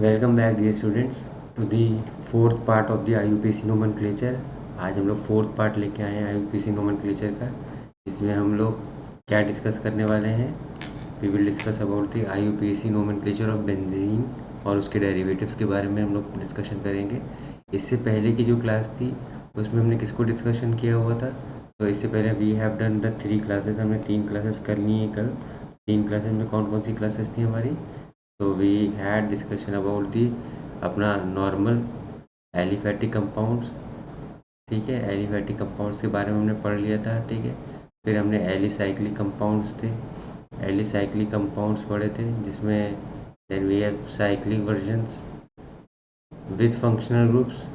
Welcome back dear students to the fourth part of the IUPAC nomenclature. आज हम लोग fourth part लेके आए हैं IUPAC नोमेनक्लेचर का। इसमें हम लोग क्या डिस्कस करने वाले हैं? We will discuss about the IUPAC nomenclature of benzene और उसके डेरिवेटिव्स के बारे में हम लोग डिस्कशन करेंगे। इससे पहले की जो क्लास थी उसमें हमने किसको डिस्कशन किया हुआ था? तो इससे पहले we have done the 3 classes. हमने 3 क्लासेस कर ली हैं कल। 3 क्लासेस में कौन कौन सी क्लासेस थी हमारी? तो we had discussion about the अपना नॉर्मल एलिफैटिक कंपाउंड्स। ठीक है, एलिफैटिक कंपाउंड्स के बारे में हमने पढ़ लिया था। ठीक है, फिर हमने एलिसाइक्लिक कंपाउंड्स थे, एलिसाइक्लिक कंपाउंड्स पढ़े थे, जिसमें then we have cyclic versions with functional groups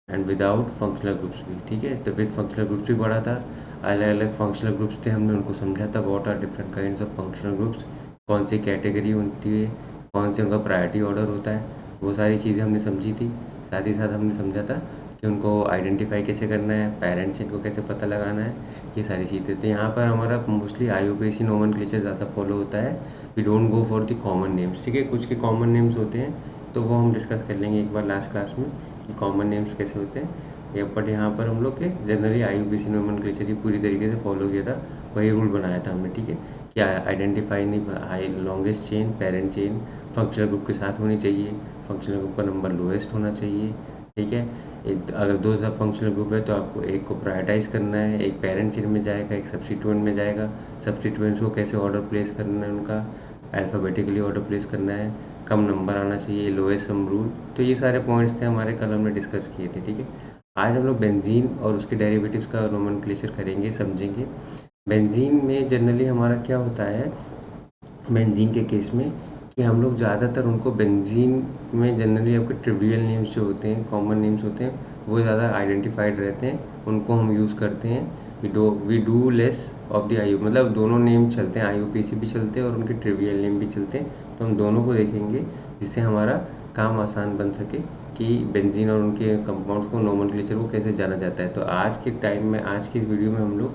and without functional groups भी। ठीक है, तो विद फंक्शनल ग्रुप्स भी पढ़ा था। अलग अलग फंक्शनल ग्रुप्स थे, हमने उनको समझा था। What are different kinds of functional groups, कौन सी कैटेगरी होती है, कौन से उनका प्रायोरिटी ऑर्डर होता है, वो सारी चीज़ें हमने समझी थी। साथ ही साथ हमने समझा था कि उनको आइडेंटिफाई कैसे करना है, पेरेंट्स इनको कैसे पता लगाना है, ये सारी चीज़ें। तो यहाँ पर हमारा मोस्टली IUPAC नोमेनक्लेचर ज़्यादा फॉलो होता है। We don't go for the common names. ठीक है, कुछ के कॉमन नेम्स होते हैं तो वो हम डिस्कस कर लेंगे एक बार लास्ट क्लास में कि कॉमन नेम्स कैसे होते हैं। बट यहाँ पर हम लोग के जनरली IUPAC नोमेनक्लेचर ही पूरी तरीके से फॉलो किया था, वही रूल बनाया था हमने। ठीक है, क्या आइडेंटिफाई नहीं longest chain, parent chain functional group के साथ होनी चाहिए, फंक्शनल ग्रुप का नंबर लोएस्ट होना चाहिए। ठीक है, अगर दो सब फंक्शनल ग्रुप है तो आपको एक को प्रायोरिटाइज करना है, एक पेरेंट चेन में जाएगा, एक सब्स्टिट्यूएंट में जाएगा। सब्स्टिट्यूएंट्स को कैसे ऑर्डर प्लेस करना है, उनका अल्फ़ाबेटिकली ऑर्डर प्लेस करना है, कम नंबर आना चाहिए, लोएस्ट सम रूल। तो ये सारे पॉइंट्स थे हमारे, कल हमने डिस्कस किए थे। ठीक है, आज हम लोग बेंजीन और उसके डेरिवेटिव्स का नोमेनक्लेचर करेंगे, समझेंगे। बेंजीन में जनरली हमारा क्या होता है बेंजीन के केस में, कि हम लोग ज़्यादातर उनको बेंजीन में जनरली आपके ट्रिवियल नेम्स जो होते हैं, कॉमन नेम्स होते हैं, वो ज़्यादा आइडेंटिफाइड रहते हैं, उनको हम यूज़ करते हैं। We do less of the IU, मतलब दोनों नेम चलते हैं, IUPAC भी चलते हैं और उनके ट्रिवियल नेम भी चलते हैं। तो हम दोनों को देखेंगे जिससे हमारा काम आसान बन सके कि बेंजीन और उनके कंपाउंड्स को, नोमेनक्लेचर को कैसे जाना जाता है। तो आज के टाइम में, आज की इस वीडियो में हम लोग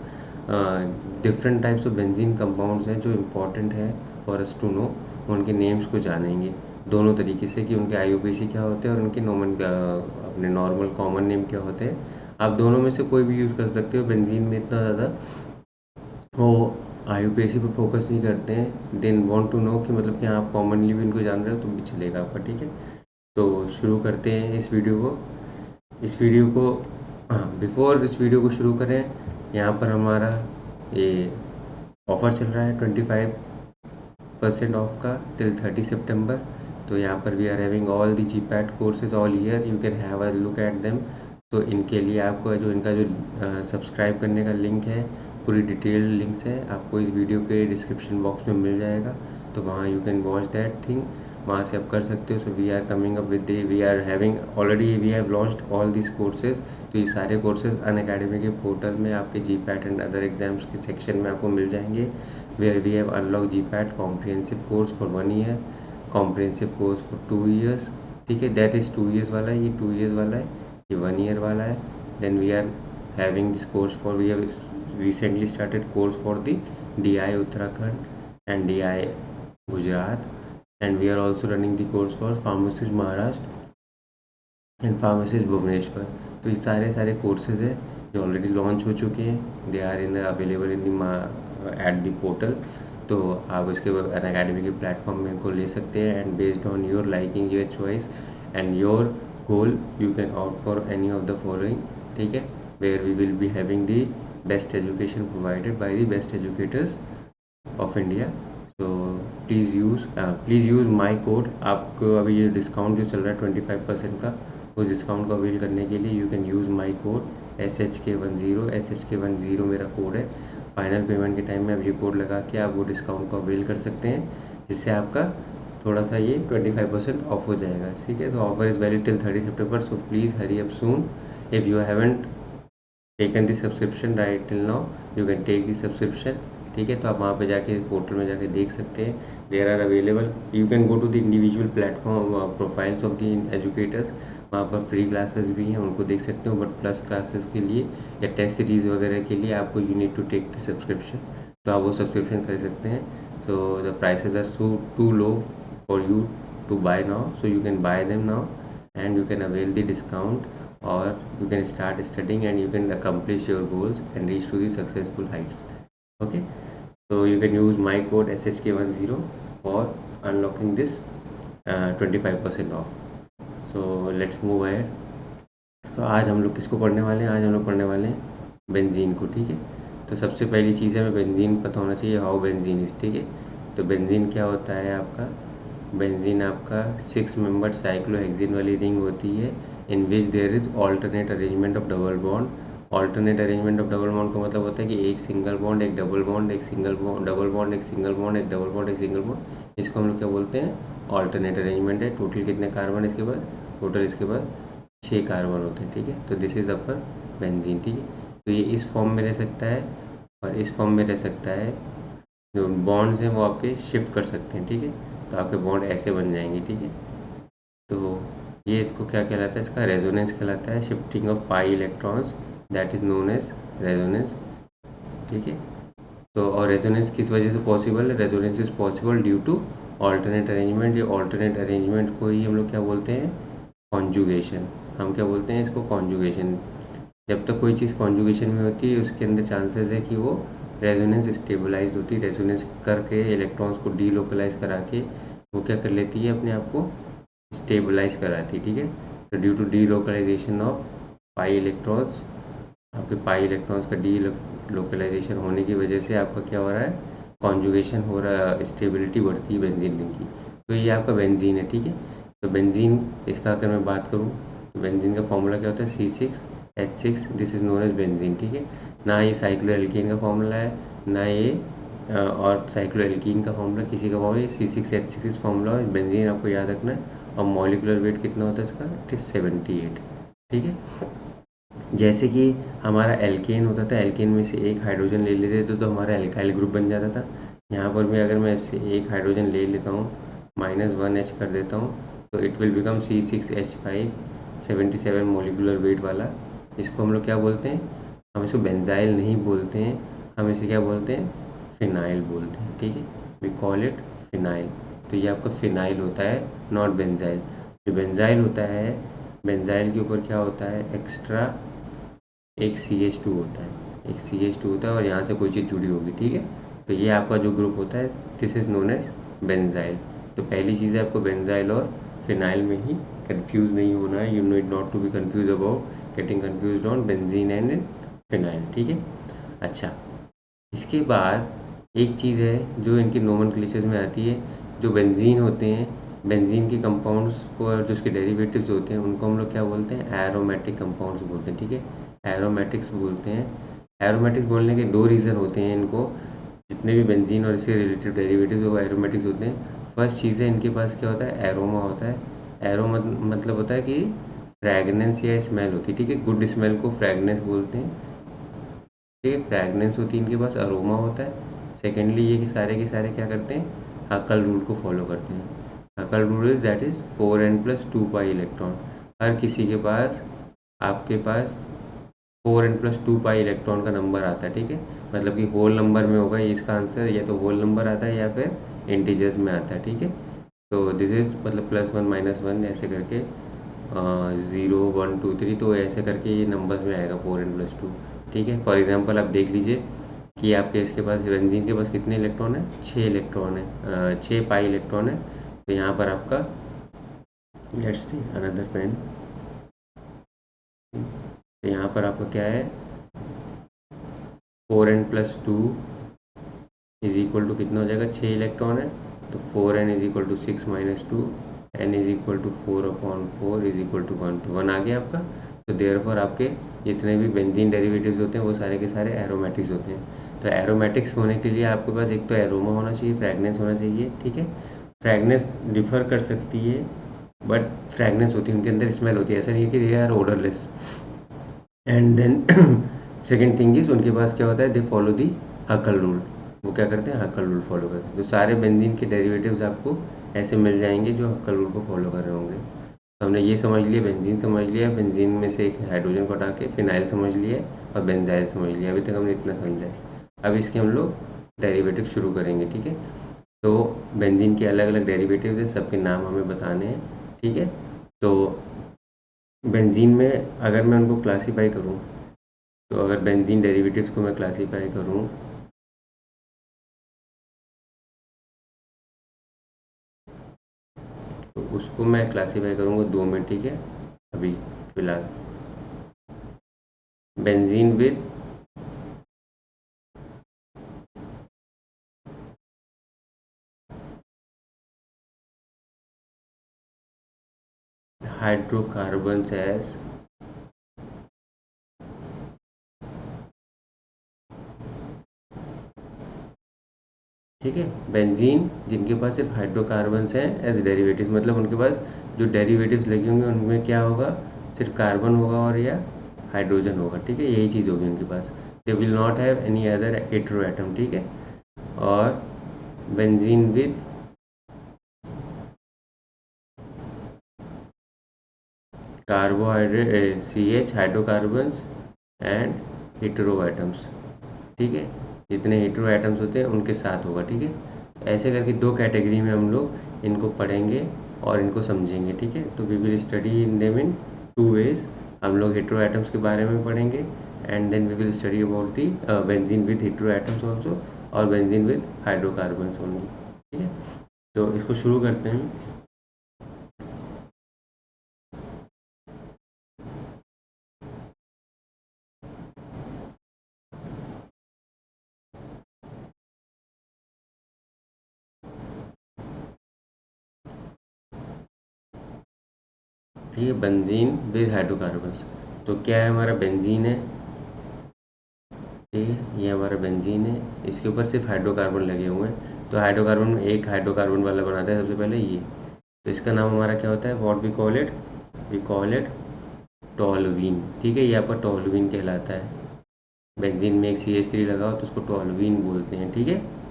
different types of benzene compounds हैं जो इम्पॉर्टेंट है फॉर अस टू नो, उनके नेम्स को जानेंगे दोनों तरीके से कि उनके IUPAC क्या होते हैं और उनके अपने नॉर्मल कॉमन नेम क्या होते हैं। आप दोनों में से कोई भी यूज़ कर सकते हो। बेंजीन में इतना ज़्यादा वो IUPAC पे फोकस नहीं करते हैं। देन वांट टू नो कि मतलब कि आप कॉमनली भी इनको जान रहे हो तो भी चलेगा आपका। ठीक है, तो शुरू करते हैं इस वीडियो को। हाँ, बिफोर इस वीडियो को शुरू करें, यहाँ पर हमारा ये ऑफ़र चल रहा है 25% ऑफ का टिल 30 सितंबर। तो यहाँ पर we are having all the GPAT courses all year, you can have a look at them. तो इनके लिए आपको जो इनका जो सब्सक्राइब करने का लिंक है, पूरी डिटेल लिंक्स है, आपको इस वीडियो के डिस्क्रिप्शन बॉक्स में मिल जाएगा। तो वहाँ you can watch that thing, वहाँ से आप कर सकते हो। So we are coming up with we are having already we have launched all this courses. तो ये सारे कोर्सेज अनअकैडमी के पोर्टल में आपके GPAT एंड अदर एग्जाम्स के सेक्शन में आपको मिल जाएंगे। where we have unlocked GPAT comprehensive course for 1 year, comprehensive course for 2 years। ठीक है, that is 2 years वाला है, ये 2 years वाला है, ये 1 year वाला है। then we are having this course for, we have recently started course for the DI Uttarakhand and DI Gujarat, and we are also running the course for pharmacist Maharashtra and pharmacist Bhubaneswar. तो ये सारे courses हैं जो already launch हो चुके हैं। They are in available in at the portal. तो आप इसके अनअकैडमी के प्लेटफॉर्म में इनको ले सकते हैं, and based on your liking, your choice and your goal, you can out for any of the following. ठीक है, where we will be having the best education provided by the best educators of India. तो please use my code. आपको अभी ये discount जो चल रहा है 25% का, उस डिस्काउंट को अवेल करने के लिए you can use my code SHK10 मेरा कोड है। फाइनल पेमेंट के टाइम में आप ये कोड लगा के आप वो डिस्काउंट को अवेल कर सकते हैं, जिससे आपका थोड़ा सा ये 25% ऑफ हो जाएगा। ठीक है, तो offer is valid till 30 September, so please hurry up soon. If you haven't taken the subscription right till now, you can take the subscription. ठीक है, तो आप वहाँ पे जाके पोर्टल में जाके देख सकते हैं। There are available, you can go to the individual platform profiles of the educators, वहाँ पर फ्री क्लासेस भी हैं, उनको देख सकते हो। बट प्लस क्लासेस के लिए या टेस्ट सीरीज़ वगैरह के लिए आपको you need to take the subscription, तो आप वो सब्सक्रिप्शन कर सकते हैं। So the prices are too low for you to buy now, so you can buy them now and you can avail the discount, or you can start studying and you can accomplish your goals and reach to the successful heights. Okay, so you can use my code SHK10 for unlocking this 25% off. So let's move ahead. तो आज हम लोग किसको पढ़ने वाले हैं? आज हम लोग पढ़ने वाले हैं बेंजीन को, ठीक है। तो सबसे पहली चीज़ है, हमें बेंजीन पता होना चाहिए, हाउ बेंजीन इज, ठीक है। तो बेंजीन क्या होता है आपका? बेंजीन आपका 6 मेंबर्ड साइक्लोहेक्सीन वाली रिंग होती है, in which there is alternate arrangement of double bond. Alternate arrangement of double bond का मतलब होता है कि एक सिंगल बॉन्ड, एक डबल बॉन्ड, एक सिंगल बॉन्ड, डबल बॉन्ड, एक सिंगल बॉन्ड, एक डबल बॉन्ड, एक सिंगल बॉन्ड। इसको हम लोग क्या बोलते हैं? ऑल्टरनेट अरेंजमेंट है। टोटल कितने कार्बन इसके बाद? टोटल इसके बाद 6 कार्बन होते हैं, ठीक है। तो दिस इज अपर बेंजीन, ठीक है। तो ये इस फॉर्म में रह सकता है और इस फॉर्म में रह सकता है। जो बॉन्ड्स हैं वो आपके शिफ्ट कर सकते हैं, ठीक है। तो आपके बॉन्ड ऐसे बन जाएंगे, ठीक है। तो ये इसको क्या कहलाता है? इसका रेजोनेंस कहलाता है, shifting of pi electrons, that is known as resonance, ठीक है। तो और रेजोनेंस किस वजह से पॉसिबल है? Resonance is possible due to alternate arrangement. ये ऑल्टरनेट अरेंजमेंट को ही हम लोग क्या बोलते हैं? कॉन्जुगेशन। हम क्या बोलते हैं इसको? कॉन्जुगेशन। जब तक कोई चीज़ कॉन्जुगेशन में होती है उसके अंदर चांसेस है कि वो रेजोनेंस स्टेबलाइज होती है, रेजोनेंस करके इलेक्ट्रॉन्स को डीलोकलाइज करा के वो क्या कर लेती है? अपने आप को स्टेबलाइज कराती है, ठीक है। तो due to delocalisation of pi electrons, आपके पाई इलेक्ट्रॉन्स का डीलोकलाइजेशन होने की वजह से आपका क्या हो रहा है? कॉन्जुगेशन हो रहा है, स्टेबिलिटी बढ़ती है बेंजीन रिंग की। तो ये आपका बेंजीन है, ठीक है। तो बेंजीन, इसका अगर मैं बात करूँ तो बेंजीन का फॉर्मूला क्या होता है? C6H6, this is known as benzene, ठीक है। ना ये साइक्लोएल्कीन का फॉर्मूला है, ना ये और साइक्लोएल्कीन का फॉर्मूला, किसी का फॉर्मूला। C6H6 फॉर्मूला है, बेंजीन आपको याद रखना है। और मॉलिकुलर वेट कितना होता है इसका? इट इज 78, ठीक है। जैसे कि हमारा एल्केन होता था, एल्केन में से एक हाइड्रोजन ले लेते थे तो हमारा एल्काइल ग्रुप बन जाता था। यहाँ पर भी अगर मैं इससे एक हाइड्रोजन ले लेता हूँ, -1H कर देता हूँ, तो it will become C6H5, 77 molecular weight वाला। इसको हम लोग क्या बोलते हैं? हम इसको बेंजाइल नहीं बोलते हैं, हम इसे क्या बोलते हैं? फिनाइल बोलते हैं, ठीक है। We call it phenyl. तो ये आपका फिनाइल होता है, नॉट बेंजाइल। जो बेंजाइल होता है, बेंजाइल के ऊपर क्या होता है? एक्स्ट्रा एक CH2 होता है, एक CH2 होता है और यहाँ से कोई चीज़ जुड़ी होगी, ठीक है। तो ये आपका जो ग्रुप होता है, this is known as benzyl. तो पहली चीज़ है, आपको बेंजाइल और फिनाइल में ही कंफ्यूज नहीं होना है। You need not to be confuse about getting confuse on benzene and phenyl, ठीक है। अच्छा, इसके बाद एक चीज़ है जो इनकी नोमेनक्लेचर में आती है। जो बेंजीन होते हैं, बेंजीन के कंपाउंड्स को और जो उसके डेरिवेटिव्स होते हैं उनको हम लोग क्या बोलते हैं? एरोमेटिक कंपाउंड्स बोलते हैं, ठीक है। एरोमेटिक्स बोलते हैं। एरोमेटिक्स बोलने के दो रीज़न होते हैं इनको। जितने भी बेंजीन और इसके रिलेटिव डेरिवेटिव्स वो एरोमेटिक्स होते हैं। फर्स्ट चीज़ है, इनके पास क्या होता है? एरोमा होता है। एरो मतलब होता है कि फ्रैगनेंस या स्मेल होती है, ठीक है। गुड स्मेल को फ्रैगनेंस बोलते हैं, ठीक है। फ्रैगनेंस होती है, इनके पास अरोमा होता है। सेकेंडली ये कि सारे के सारे क्या करते हैं? हकल रूल को फॉलो करते हैं। Huckel rule is that is 4n+2 pi electron. हर किसी के पास, आपके पास 4n+2 पाई इलेक्ट्रॉन का नंबर आता है, ठीक है। मतलब कि होल नंबर में होगा ये इसका आंसर, या तो होल नंबर आता है या फिर इंटीजर्स में आता है, ठीक है। तो दिस इज मतलब +1 -1 ऐसे करके 0 1 2 3, तो ऐसे करके ये नंबर्स में आएगा 4n+2, ठीक है। फॉर एग्जांपल आप देख लीजिए कि आपके इसके पास बेंजीन के पास कितने इलेक्ट्रॉन है? 6 इलेक्ट्रॉन है, 6 पाई इलेक्ट्रॉन है। तो यहाँ पर आपका, लेट्स सी अनदर पेन, तो यहाँ पर आपका क्या है? 4n+2 इज इक्वल टू कितना हो जाएगा? 6 इलेक्ट्रॉन है, तो 4n is equal to 6 - 2, n is equal to 4/4 is equal to 1, तो 1 आ गया आपका। तो देयरफॉर आपके जितने भी बेंजीन डेरिवेटिव्स होते हैं वो सारे के सारे एरोमेटिक्स होते हैं। तो एरोमेटिक्स होने के लिए आपके पास एक तो एरोमा होना चाहिए, फ्रैगनेंस होना चाहिए, ठीक है। फ्रैगनेंस डिफर कर सकती है, बट फ्रैगनेंस होती है, उनके अंदर स्मेल होती है, ऐसा नहीं है कि they are odourless. And then second thing is, उनके पास क्या होता है? They follow the Huckel rule. वो क्या करते हैं? हकल रूल फॉलो करते हैं। तो सारे बेंजीन के डेरिवेटिव्स आपको ऐसे मिल जाएंगे जो हकल रूल को फॉलो कर रहे होंगे। तो हमने ये समझ लिया, बेंजीन समझ लिया, बेंजीन में से एक हाइड्रोजन को हटा के फिनाइल समझ लिया और बेंजाइल समझ लिया। अभी तक हमने इतना समझा है। अब इसके हम लोग डेरिवेटिव शुरू करेंगे, ठीक है। तो बेंजीन के अलग अलग डेरिवेटिव्स हैं, सबके नाम हमें बताने हैं, ठीक है। तो बेंजीन में अगर मैं उनको क्लासीफाई करूँ, तो अगर बेंजीन डेरिवेटिव्स को मैं क्लासीफाई करूँ, तो उसको मैं क्लासीफाई करूँगा दो में, ठीक है। अभी फिलहाल बेंजीन विद हाइड्रोकार्बन्स एज, ठीक है। बेंजीन जिनके पास सिर्फ हाइड्रोकार्बन्स हैं एज डेरिवेटिव्स, मतलब उनके पास जो डेरिवेटिव्स लगे होंगे उनमें क्या होगा, सिर्फ कार्बन होगा और या हाइड्रोजन होगा, ठीक है। यही चीज़ होगी उनके पास। They will not have any other hetero atom, ठीक है। और benzene with carbohydrate CH hydrocarbons and hetero atoms, ठीक है। जितने हेटेरो एटम्स होते हैं उनके साथ होगा, ठीक है। ऐसे करके दो कैटेगरी में हम लोग इनको पढ़ेंगे और इनको समझेंगे, ठीक है। तो we will study in them in two ways. हम लोग हेटेरो एटम्स के बारे में पढ़ेंगे and then we will study about the benzene with hetero atoms also, और बेंजीन विद हाइड्रोकार्बन्स ओनली, ठीक है। तो इसको शुरू करते हैं। ठीक है, बेंजीन विद हाइड्रोकार्बन्स। तो क्या है, हमारा बेंजीन है, ठीक है। ये हमारा बेंजीन है, इसके ऊपर सिर्फ हाइड्रोकार्बन लगे हुए हैं। तो हाइड्रोकार्बन में एक हाइड्रोकार्बन वाला बनाता है सबसे पहले ये। तो इसका नाम हमारा क्या होता है, व्हाट वी कॉल इट टॉलुवीन, ठीक है। ये आपका टॉलुवीन कहलाता है। बेंजीन में एक CH3 लगा हो तो उसको टॉलुवीन बोलते हैं, ठीक है।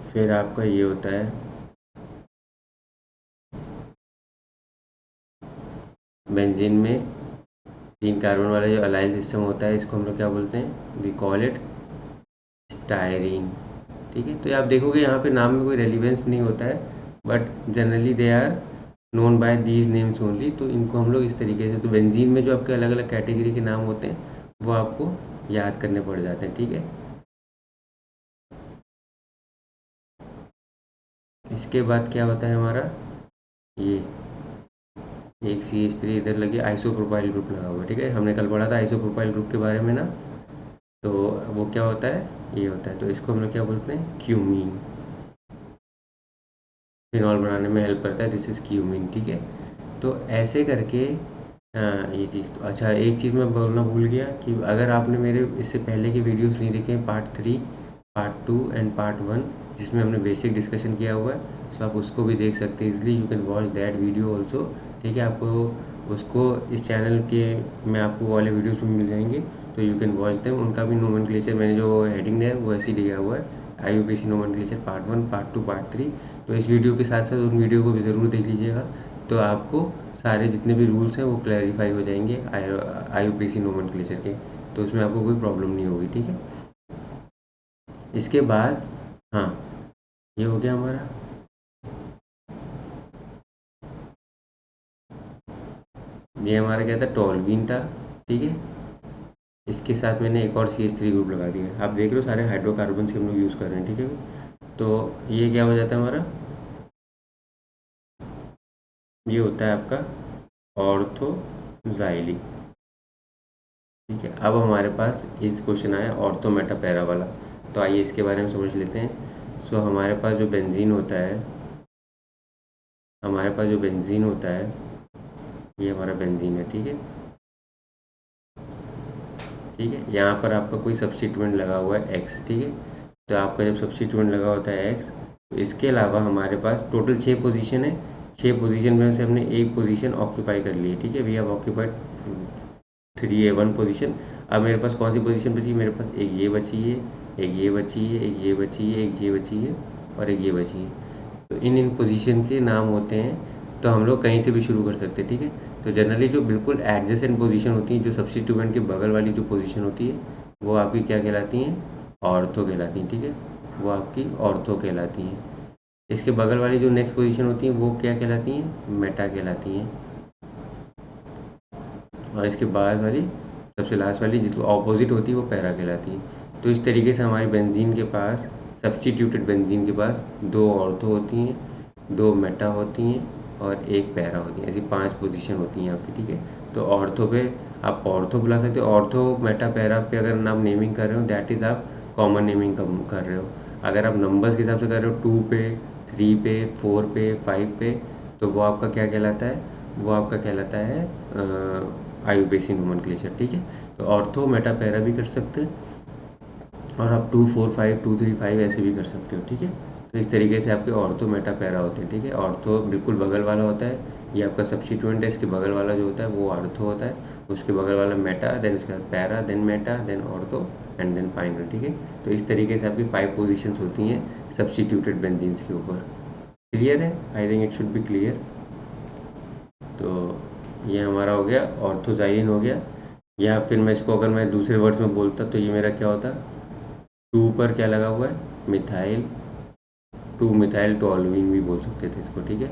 फिर आपका ये होता है बेंजीन में 3 कार्बन वाला जो अलाइन सिस्टम होता है, इसको हम लोग क्या बोलते हैं, वी कॉल इट स्टायरीन, ठीक है। तो ये आप देखोगे यहाँ पे नाम में कोई रेलिवेंस नहीं होता है, but generally they are known by these names only. तो इनको हम लोग इस तरीके से, तो बेंजीन में जो आपके अलग अलग कैटेगरी के नाम होते हैं वो आपको याद करने पड़ जाते हैं, ठीक है। इसके बाद क्या होता है हमारा, ये एक CH3 इधर लगे, आइसोप्रोपाइल ग्रुप लगा हुआ है, ठीक है। हमने कल पढ़ा था आइसोप्रोपाइल ग्रुप के बारे में ना। तो वो क्या होता है, ये होता है। तो इसको हम लोग क्या बोलते हैं, क्यूमीन। फिनॉल बनाने में हेल्प करता है, दिस इज़ क्यूमीन, ठीक है। तो ऐसे करके ये चीज़, तो अच्छा एक चीज़ मैं बोलना भूल गया कि अगर आपने मेरे इससे पहले की वीडियोस नहीं देखे, पार्ट 3, पार्ट 2 एंड पार्ट 1, जिसमें हमने बेसिक डिस्कशन किया हुआ है, तो आप उसको भी देख सकते हैं easily. You can watch that video also, ठीक है। आपको उसको इस चैनल के में आपको वाले वीडियोस में मिल जाएंगे, तो यू कैन वॉच देम। उनका भी नोमेनक्लेचर मैंने जो हेडिंग है वो ऐसे ही दिया हुआ है, IUPAC nomenclature part 1, part 2, part 3। तो इस वीडियो के साथ साथ उन वीडियो को भी ज़रूर देख लीजिएगा, तो आपको सारे जितने भी रूल्स हैं वो क्लैरिफाई हो जाएंगे IUPAC नोमेनक्लेचर के। तो उसमें आपको कोई प्रॉब्लम नहीं होगी, ठीक है। इसके बाद हाँ, ये हो गया हमारा। ये हमारा क्या था, टॉलवीन था, ठीक है। इसके साथ मैंने एक और CH3 ग्रुप लगा दिया है। आप देख रहे हो सारे हाइड्रोकार्बन हम लोग यूज़ कर रहे हैं, ठीक है। तो ये क्या हो जाता है हमारा, ये होता है आपका ऑर्थोजाइलिक, ठीक है। अब हमारे पास इस क्वेश्चन आया ऑर्थो मेटा पैरा वाला। तो आइए इसके बारे में समझ लेते हैं। सो हमारे पास जो बेंजीन होता है, हमारे पास जो बेंजीन होता है, ये हमारा बेंजीन है, ठीक है। ठीक है, यहाँ पर आपका कोई सब्स्टिट्यूएंट लगा हुआ है एक्स, ठीक है। तो आपका जब सब्स्टिट्यूएंट लगा होता है एक्स, तो इसके अलावा हमारे पास टोटल 6 पोजीशन है। 6 पोजीशन में से हमने एक पोजीशन ऑक्यूपाई कर ली है, ठीक है। We have occupied 3A1 position. अब मेरे पास कौन सी पोजीशन बची, मेरे पास एक ये बची है, एक ये बची है, एक ये बची है, एक ये बची है और एक ये बची है। तो इन पोजीशन के नाम होते हैं, तो हम लोग कहीं से भी शुरू कर सकते हैं, ठीक है। तो जनरली जो बिल्कुल एडजेसेंट पोजीशन होती है, जो सब्स्टिट्यूएंट के बगल वाली जो पोजीशन होती है, वो आपकी क्या कहलाती हैं? ऑर्थो कहलाती हैं, ठीक है, वो आपकी ऑर्थो कहलाती हैं। इसके बगल वाली जो नेक्स्ट पोजीशन होती है वो क्या कहलाती हैं? मेटा कहलाती हैं। और इसके बाद वाली सबसे लास्ट वाली जिसको ऑपोजिट होती है वो पैरा कहलाती है। तो इस तरीके से हमारी बेंजीन के पास, सब्स्टिट्यूटेड बेंजीन के पास 2 ऑर्थो होती हैं, 2 मेटा होती हैं और 1 पैरा होती है। ऐसी 5 पोजीशन होती हैं आपकी, ठीक है। तो ऑर्थो पे आप ऑर्थो बुला सकते हो। ऑर्थो मेटा पैरा पे अगर आप नेमिंग कर रहे हो, दैट इज़ आप कॉमन नेमिंग कर रहे हो। अगर आप नंबर्स के हिसाब से कर रहे हो 2 पे, 3 पे, 4 पे, 5 पे, तो वो आपका क्या कहलाता है? वो आपका कहलाता है आयुर्वेसिक नोमेनक्लेचर, ठीक है। तो ऑर्थो मेटा पैरा भी कर सकते हैं और आप 2, 4, 5, 2, 3, 5 ऐसे भी कर सकते हो, ठीक है। तो इस तरीके से आपके ऑर्थो मेटा पैरा होते हैं, ठीक है। ऑर्थो बिल्कुल बगल वाला होता है, ये आपका सब्स्टिट्यूएंट है, इसके बगल वाला जो होता है वो ऑर्थो होता है, उसके बगल वाला मेटा, देन उसके बाद para, then meta, then ortho and then final, ठीक है। तो इस तरीके से आपकी 5 पोजीशंस होती हैं सब्स्टिट्यूटेड बेंजीन्स के ऊपर। क्लियर है? I think it should be clear. तो ये हमारा हो गया, ऑर्थोजाइलिन हो गया। या फिर मैं इसको अगर मैं दूसरे वर्ड्स में बोलता तो ये मेरा क्या होता? 2 पर क्या लगा हुआ है? मिथाइल, 2 मिथाइल टोल्यूइन भी बोल सकते थे इसको, ठीक है।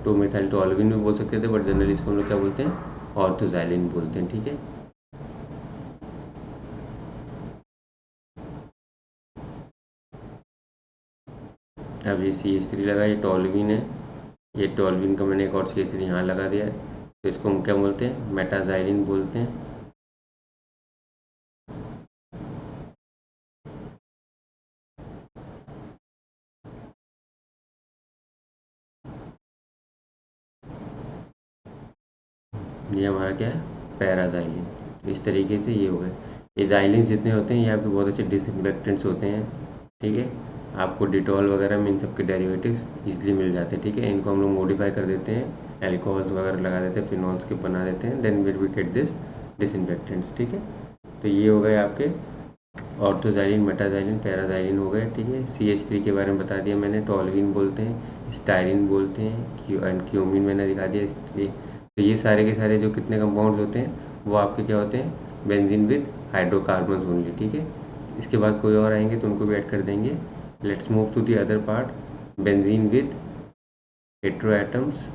2 मिथाइल टोल्यूइन भी बोल सकते थे, बट जनरली इसको हम लोग क्या बोलते हैं? ऑर्थोजाइलिन बोलते हैं, ठीक है। अब ये CH3 लगा, ये टोल्यूइन है, ये टोल्यूइन का मैंने एक और CH3 यहाँ लगा दिया है, तो इसको हम क्या बोलते हैं? मेटाजाइलिन बोलते हैं। ये हमारा क्या है? पैराजाइलिन। तो इस तरीके से ये हो गए। ये जाइलिन्स जितने होते हैं ये आपके बहुत अच्छे डिसइंफेक्टेंट्स होते हैं, ठीक है। आपको डिटॉल वगैरह में इन सब के डेरिवेटिव्स ईजिली मिल जाते हैं, ठीक है। इनको हम लोग मॉडिफाई कर देते हैं, एल्कोहल्स वगैरह लगा देते हैं, फिनॉल्स के बना देते हैं, then will we get this disinfectants, ठीक है। तो ये हो गए आपके ऑर्थोजाइलिन, मेटाजाइलिन, पैराजाइलिन हो गए, ठीक है। CH3 के बारे में बता दिया मैंने, टोल्यूइन बोलते हैं, स्टाइरिन बोलते हैं, एंड क्यूमिन मैंने दिखा दिया। तो ये सारे के सारे जो कितने कंपाउंड्स होते हैं वो आपके क्या होते हैं? बेंजीन विद हाइड्रोकार्बन्स ओनली, ठीक है। इसके बाद कोई और आएंगे तो उनको भी ऐड कर देंगे। Let's move to the other part, benzene with hetero atoms.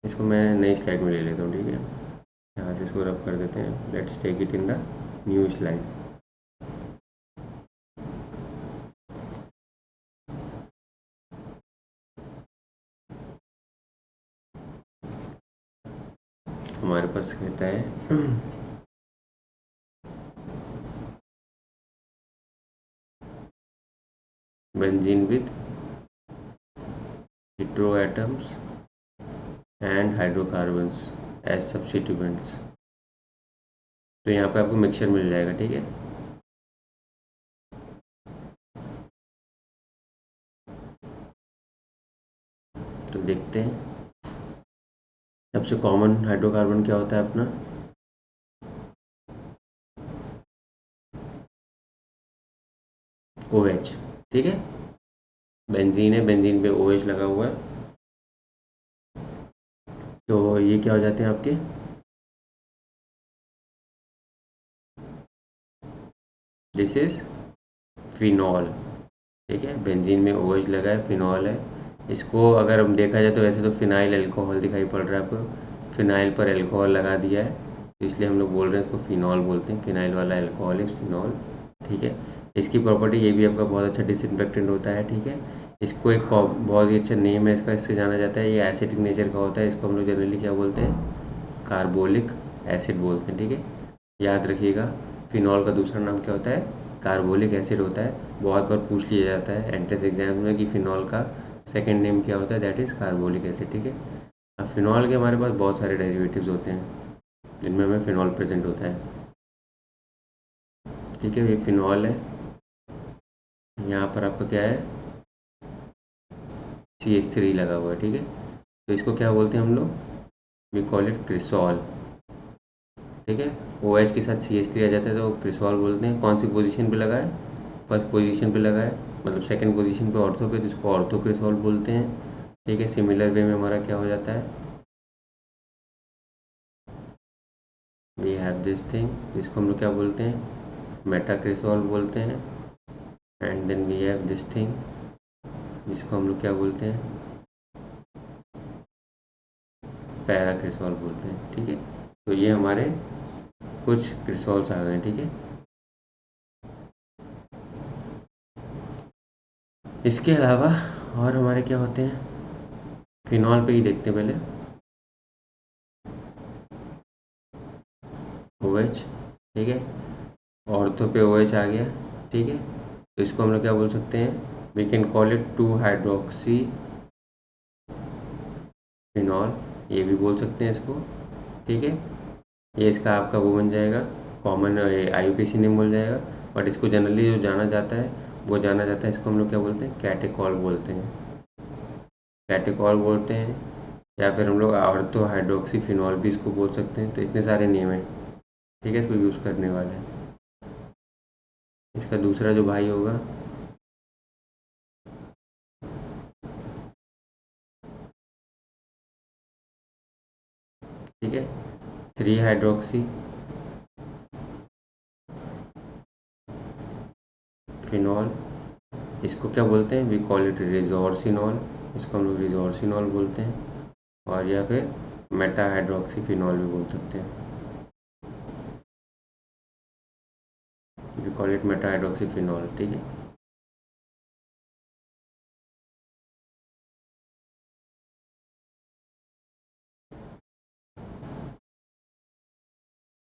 इसको मैं नई स्लाइड में ले लेता हूँ, ठीक है। यहाँ से इसको रब कर देते हैं। Let's take it in the new slide. हमारे पास कहता है benzene with hetero atoms and hydrocarbons as substituents. तो यहाँ पे आपको मिक्सचर मिल जाएगा, ठीक है। तो देखते हैं सबसे कॉमन हाइड्रोकार्बन क्या होता है अपना? OH, ठीक है। बेंजीन है, बेंजीन पे OH लगा हुआ है, तो ये क्या हो जाते हैं आपके? दिस इज फिनॉल, ठीक है। बेंजीन में OH लगा है, फिनॉल है। इसको अगर हम देखा जाए तो वैसे तो फिनाइल अल्कोहल दिखाई पड़ रहा है आपको, फिनाइल पर अल्कोहल लगा दिया है, तो इसलिए हम लोग बोल रहे हैं इसको फिनॉल बोलते हैं। फिनाइल वाला अल्कोहल इज फिनॉल, ठीक है। इसकी प्रॉपर्टी, ये भी आपका बहुत अच्छा डिसइंफेक्टेंट होता है, ठीक है। इसको एक बहुत ही अच्छा नेम है इसका, इससे जाना जाता है। ये एसिडिक नेचर का होता है, इसको हम लोग जनरली क्या बोलते हैं? कार्बोलिक एसिड बोलते हैं, ठीक है। याद रखिएगा, फिनॉल का दूसरा नाम क्या होता है? कार्बोलिक एसिड होता है। बहुत बार पूछ लिया जाता है एंट्रेंस एग्जाम में कि फिनॉल का सेकेंड नेम क्या होता है? दैट इज़ कार्बोलिक एसिड, ठीक है। अब फिनॉल के हमारे पास बहुत सारे डेरिवेटिव्स होते हैं जिनमें हमें फिनॉल प्रेजेंट होता है, ठीक है। ये फिनॉल है, यहाँ पर आपका क्या है? CH3 लगा हुआ है, ठीक है। तो इसको क्या बोलते हैं हम लोग? वी कॉल इट क्रिसॉल, ठीक है। OH के साथ CH3 आ जाता है तो क्रिसॉल बोलते हैं। कौन सी पोजीशन पे लगा है? फर्स्ट पोजीशन पे लगा है, मतलब सेकंड पोजीशन पे ऑर्थो पे, जिसको ऑर्थो क्रिसॉल बोलते हैं, ठीक है। सिमिलर वे में हमारा क्या हो जाता है? वी हैव दिस थिंग, इसको हम लोग क्या बोलते हैं, मेटाक्रिसोल बोलते हैं। And then we have this thing, जिसको हम लोग क्या बोलते हैं, पैराक्रिसोल बोलते हैं। ठीक है, तो ये हमारे कुछ क्रिसोल्स आ गए। ठीक है, इसके अलावा और हमारे क्या होते हैं, फिनॉल पे ही देखते हैं पहले। OH, ठीक है, ऑर्थो पे OH आ गया। ठीक है, तो इसको हम लोग क्या बोल सकते हैं, we can call it 2 hydroxy phenol, ये भी बोल सकते हैं इसको। ठीक है, ये इसका आपका वो बन जाएगा, कॉमन IUPAC नेम बोल जाएगा। बट इसको जनरली जो जाना जाता है, वो जाना जाता है, इसको हम लोग क्या बोलते हैं, कैटेकॉल बोलते हैं, कैटेकॉल बोलते हैं। या फिर हम लोग ऑर्थो हाइड्रोक्सी फिनॉल भी इसको बोल सकते हैं। तो इतने सारे नेम हैं। ठीक है, इसको यूज़ करने वाले हैं। इसका दूसरा जो भाई होगा, ठीक है, 3 हाइड्रोक्सी फिनॉल, इसको क्या बोलते हैं, वी कॉल इट रिजोर्सिनॉल, इसको हम लोग रिजोर्सिनॉल बोलते हैं। और या फिर मेटा हाइड्रोक्सी फिनॉल भी बोल सकते हैं, we call it meta hydroxy phenol. ठीक है,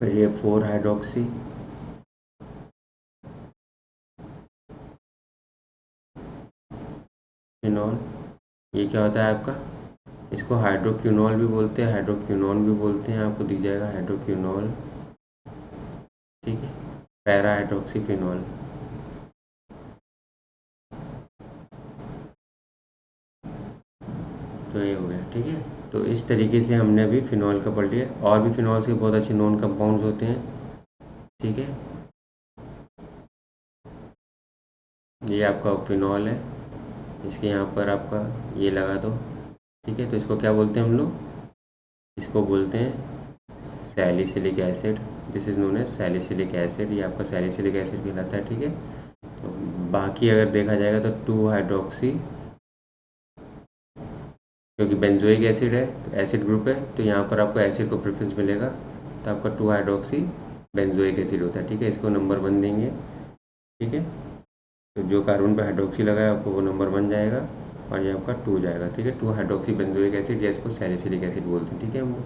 फिर ये 4 हाइड्रोक्सी फिनॉल, ये क्या होता है आपका, इसको हाइड्रोक्विनॉल भी बोलते हैं, हाइड्रोक्विनॉन भी बोलते हैं, आपको दिख जाएगा हाइड्रोक्विनॉल। ठीक है, पैरा हाइड्रोक्सी फिनॉल। तो ये हो गया। ठीक है, तो इस तरीके से हमने अभी फिनॉल का पढ़ लिया। और भी फिनॉल्स के बहुत अच्छे नॉन कंपाउंड्स होते हैं। ठीक है, ये आपका फिनॉल है, इसके यहाँ पर आपका ये लगा दो। ठीक है, तो इसको क्या बोलते हैं हम लोग, इसको बोलते हैं salicylic acid. This is known as salicylic acid, ये आपका सैलिसिलिक एसिड कहलाता है। ठीक है, तो बाकी अगर देखा जाएगा तो 2 हाइड्रोक्सी, क्योंकि बेंजोइक एसिड है तो एसिड ग्रुप है, तो यहाँ पर आपको एसिड को प्रेफरेंस मिलेगा, तो आपका 2 हाइड्रोक्सी बेंजोइक एसिड होता है। ठीक है, इसको नंबर 1 देंगे। ठीक है, तो जो कार्बन पर हाइड्रोक्सी लगा है आपको वो नंबर 1 जाएगा, और ये आपका 2 जाएगा। ठीक है, 2 हाइड्रोक्सी बेंजोइक एसिड, या इसको सैलिसिलिक एसिड बोलते हैं। ठीक है, हम लोग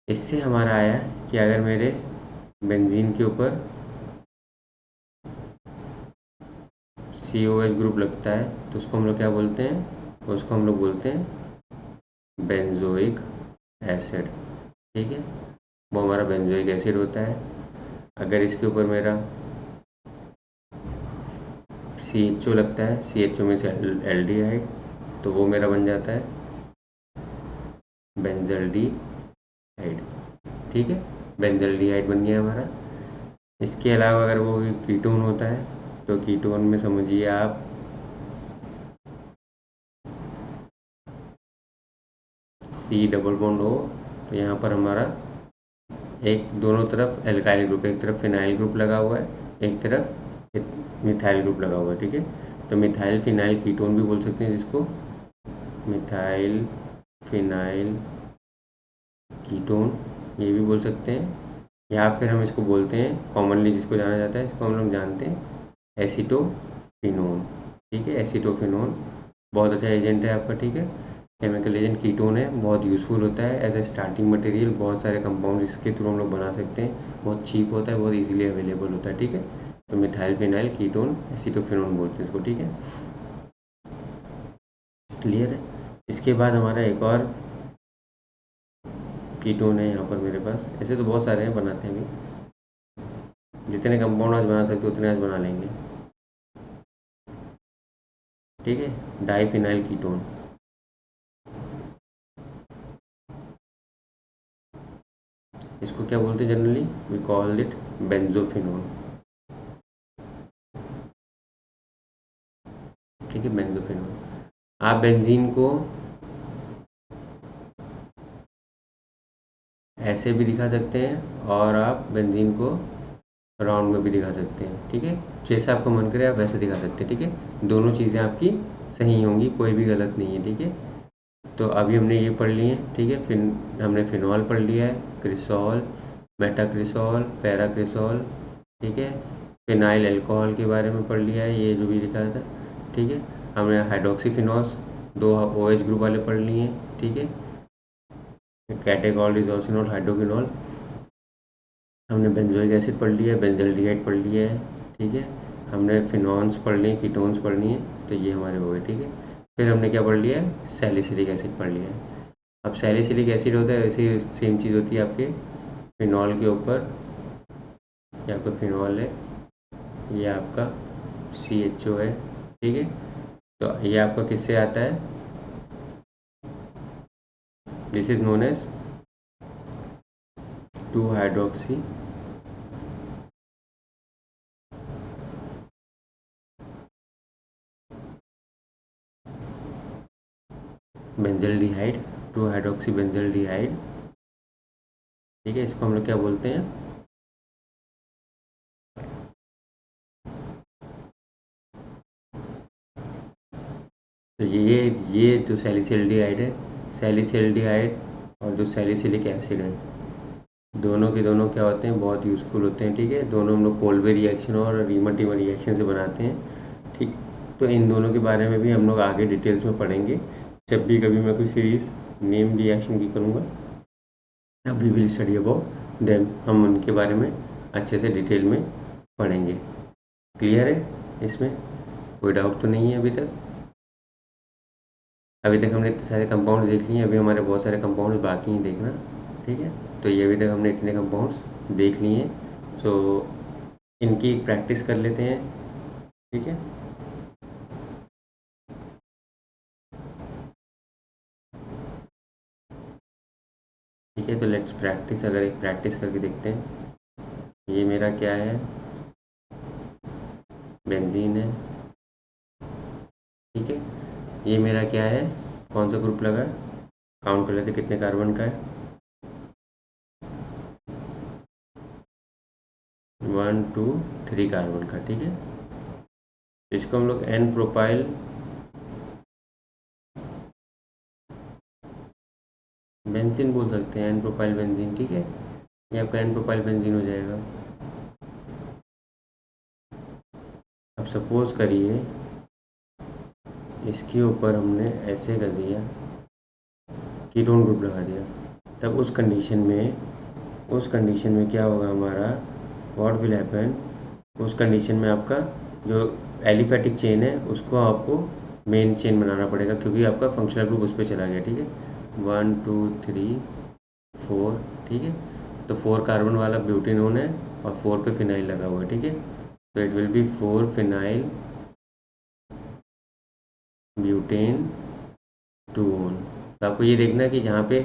इससे हमारा आया कि अगर मेरे बेंजीन के ऊपर COH ग्रुप लगता है तो उसको हम लोग क्या बोलते हैं, उसको हम लोग बोलते हैं बेंजोइक एसिड। ठीक है, वो हमारा बेंजोइक एसिड होता है। अगर इसके ऊपर मेरा CHO लगता है, CHO में से एल्डिहाइड, तो वो मेरा बन जाता है बेंजल्डिहाइड। ठीक है, बेंजल्डिहाइड बन गया हमारा। इसके अलावा अगर वो कीटोन होता है, तो कीटोन में समझिए आप C डबल बॉन्ड O, तो यहाँ पर हमारा एक दोनों तरफ एल्काइल ग्रुप, एक तरफ फिनाइल ग्रुप लगा हुआ है, एक तरफ मिथाइल ग्रुप लगा हुआ है। ठीक है, तो मिथाइल फिनाइल कीटोन भी बोल सकते हैं जिसको, मिथाइल फिनाइल कीटोन ये भी बोल सकते हैं। या फिर हम इसको बोलते हैं कॉमनली, जिसको जाना जाता है, इसको हम लोग जानते हैं एसीटोफिनोन। ठीक है, एसीटोफिनोन बहुत अच्छा एजेंट है आपका। ठीक है, केमिकल एजेंट कीटोन है, बहुत यूज़फुल होता है एज ए स्टार्टिंग मटेरियल। बहुत सारे कंपाउंड इसके थ्रू हम लोग बना सकते हैं, बहुत चीप होता है, बहुत इजीली अवेलेबल होता है। ठीक है, तो मिथाइल फिनाइल कीटोन एसीटोफिनोन बोलते हैं इसको। ठीक है, क्लियर है। इसके बाद हमारा एक और कीटोन है यहाँ पर मेरे पास, ऐसे तो बहुत सारे हैं, बनाते हैं अभी, जितने कंपाउंड आज बना सकते उतने आज बना लेंगे। ठीक है, डाईफिनाइल कीटोन, इसको क्या बोलते हैं generally, we call it benzophenone. ठीक है, बेंजोफिनोन। आप बेंजीन को ऐसे भी दिखा सकते हैं और आप बेंजीन को राउंड में भी दिखा सकते हैं, ठीक है। जैसा आपका मन करे आप वैसे दिखा सकते हैं, ठीक है। दोनों चीज़ें आपकी सही होंगी, कोई भी गलत नहीं है, ठीक है। तो अभी हमने ये पढ़ लिए, ठीक है। फिर हमने फिनॉल पढ़ लिया है, क्रिसॉल, मेटाक्रिसॉल, पैराक्रिसॉल, ठीक है। फिनाइल अल्कोहल के बारे में पढ़ लिया है, ये जो भी लिखा था, ठीक है। हमने हाइड्रोक्सीफिनॉस 2 OH ग्रुप वाले पढ़ लिए हैं, ठीक है। कैटेगॉल, रिजोसिनॉल, हाइड्रोक्विनॉल। हमने बेंजोइक एसिड पढ़ लिया है, बेंजल्डिहाइड पढ़ लिया है, ठीक है। हमने फिनॉन्स पढ़ लिए, कीटोन्स पढ़ लिए, तो ये हमारे हो गए, ठीक है। फिर हमने क्या पढ़ लिया है, सैलिसिलिक एसिड पढ़ लिया है। अब सैलिसिलिक एसिड होता है, वैसे सेम चीज़ होती है आपके फिनॉल के ऊपर। ये आपका फिनॉल है, ये आपका CHO है, ठीक है। तो ये आपका किससे आता है, this is known as 2 hydroxy benzaldehyde, 2 hydroxy benzaldehyde, ठीक है। इसको हम लोग क्या बोलते हैं, तो ये जो सैलिसिल्डिहाइड है, सैलिसिल्डिहाइड और जो सैलिसिलिक एसिड है, दोनों के दोनों क्या होते हैं, बहुत यूज़फुल होते हैं, ठीक है। दोनों हम लोग कोल्बे रिएक्शन और रीमन रिएक्शन से बनाते हैं, ठीक। तो इन दोनों के बारे में भी हम लोग आगे डिटेल्स में पढ़ेंगे, जब भी कभी मैं कोई सीरीज़ नेम रिएक्शन की करूँगा, अब we will study about them, हम उनके बारे में अच्छे से डिटेल में पढ़ेंगे। क्लियर है, इसमें कोई डाउट तो नहीं है अभी तक? अभी तक हमने इतने सारे कंपाउंड्स देख लिए, अभी हमारे बहुत सारे कंपाउंड्स बाकी हैं देखना, ठीक है। तो ये अभी तक हमने इतने कंपाउंड्स देख लिए हैं, सो इनकी प्रैक्टिस कर लेते हैं, ठीक है। ठीक है, तो लेट्स प्रैक्टिस, अगर एक प्रैक्टिस करके देखते हैं। ये मेरा क्या है, बेंजीन है, ठीक है। ये मेरा क्या है, कौन सा ग्रुप लगा है, काउंट कर लेते कितने कार्बन का है, 1 2 3 कार्बन का, ठीक है। इसको हम लोग एन प्रोपाइल बेंजीन बोल सकते हैं, एन प्रोपाइल बेंजीन, ठीक है। ये आपका एन प्रोपाइल बेंजीन हो जाएगा। अब सपोज करिए इसके ऊपर हमने ऐसे कर दिया, कीटोन ग्रुप लगा दिया, तब उस कंडीशन में क्या होगा हमारा, व्हाट विल हैपन, उस कंडीशन में आपका जो एलिफेटिक चेन है उसको आपको मेन चेन बनाना पड़ेगा, क्योंकि आपका फंक्शनल ग्रुप उस पर चला गया, ठीक है। 1 2 3 4, ठीक है। तो 4 कार्बन वाला ब्यूटेनोन है और 4 पे फिनाइल लगा हुआ है, ठीक है। तो it will B 4 phenyl butane 2 own. तो आपको ये देखना है कि जहाँ पे,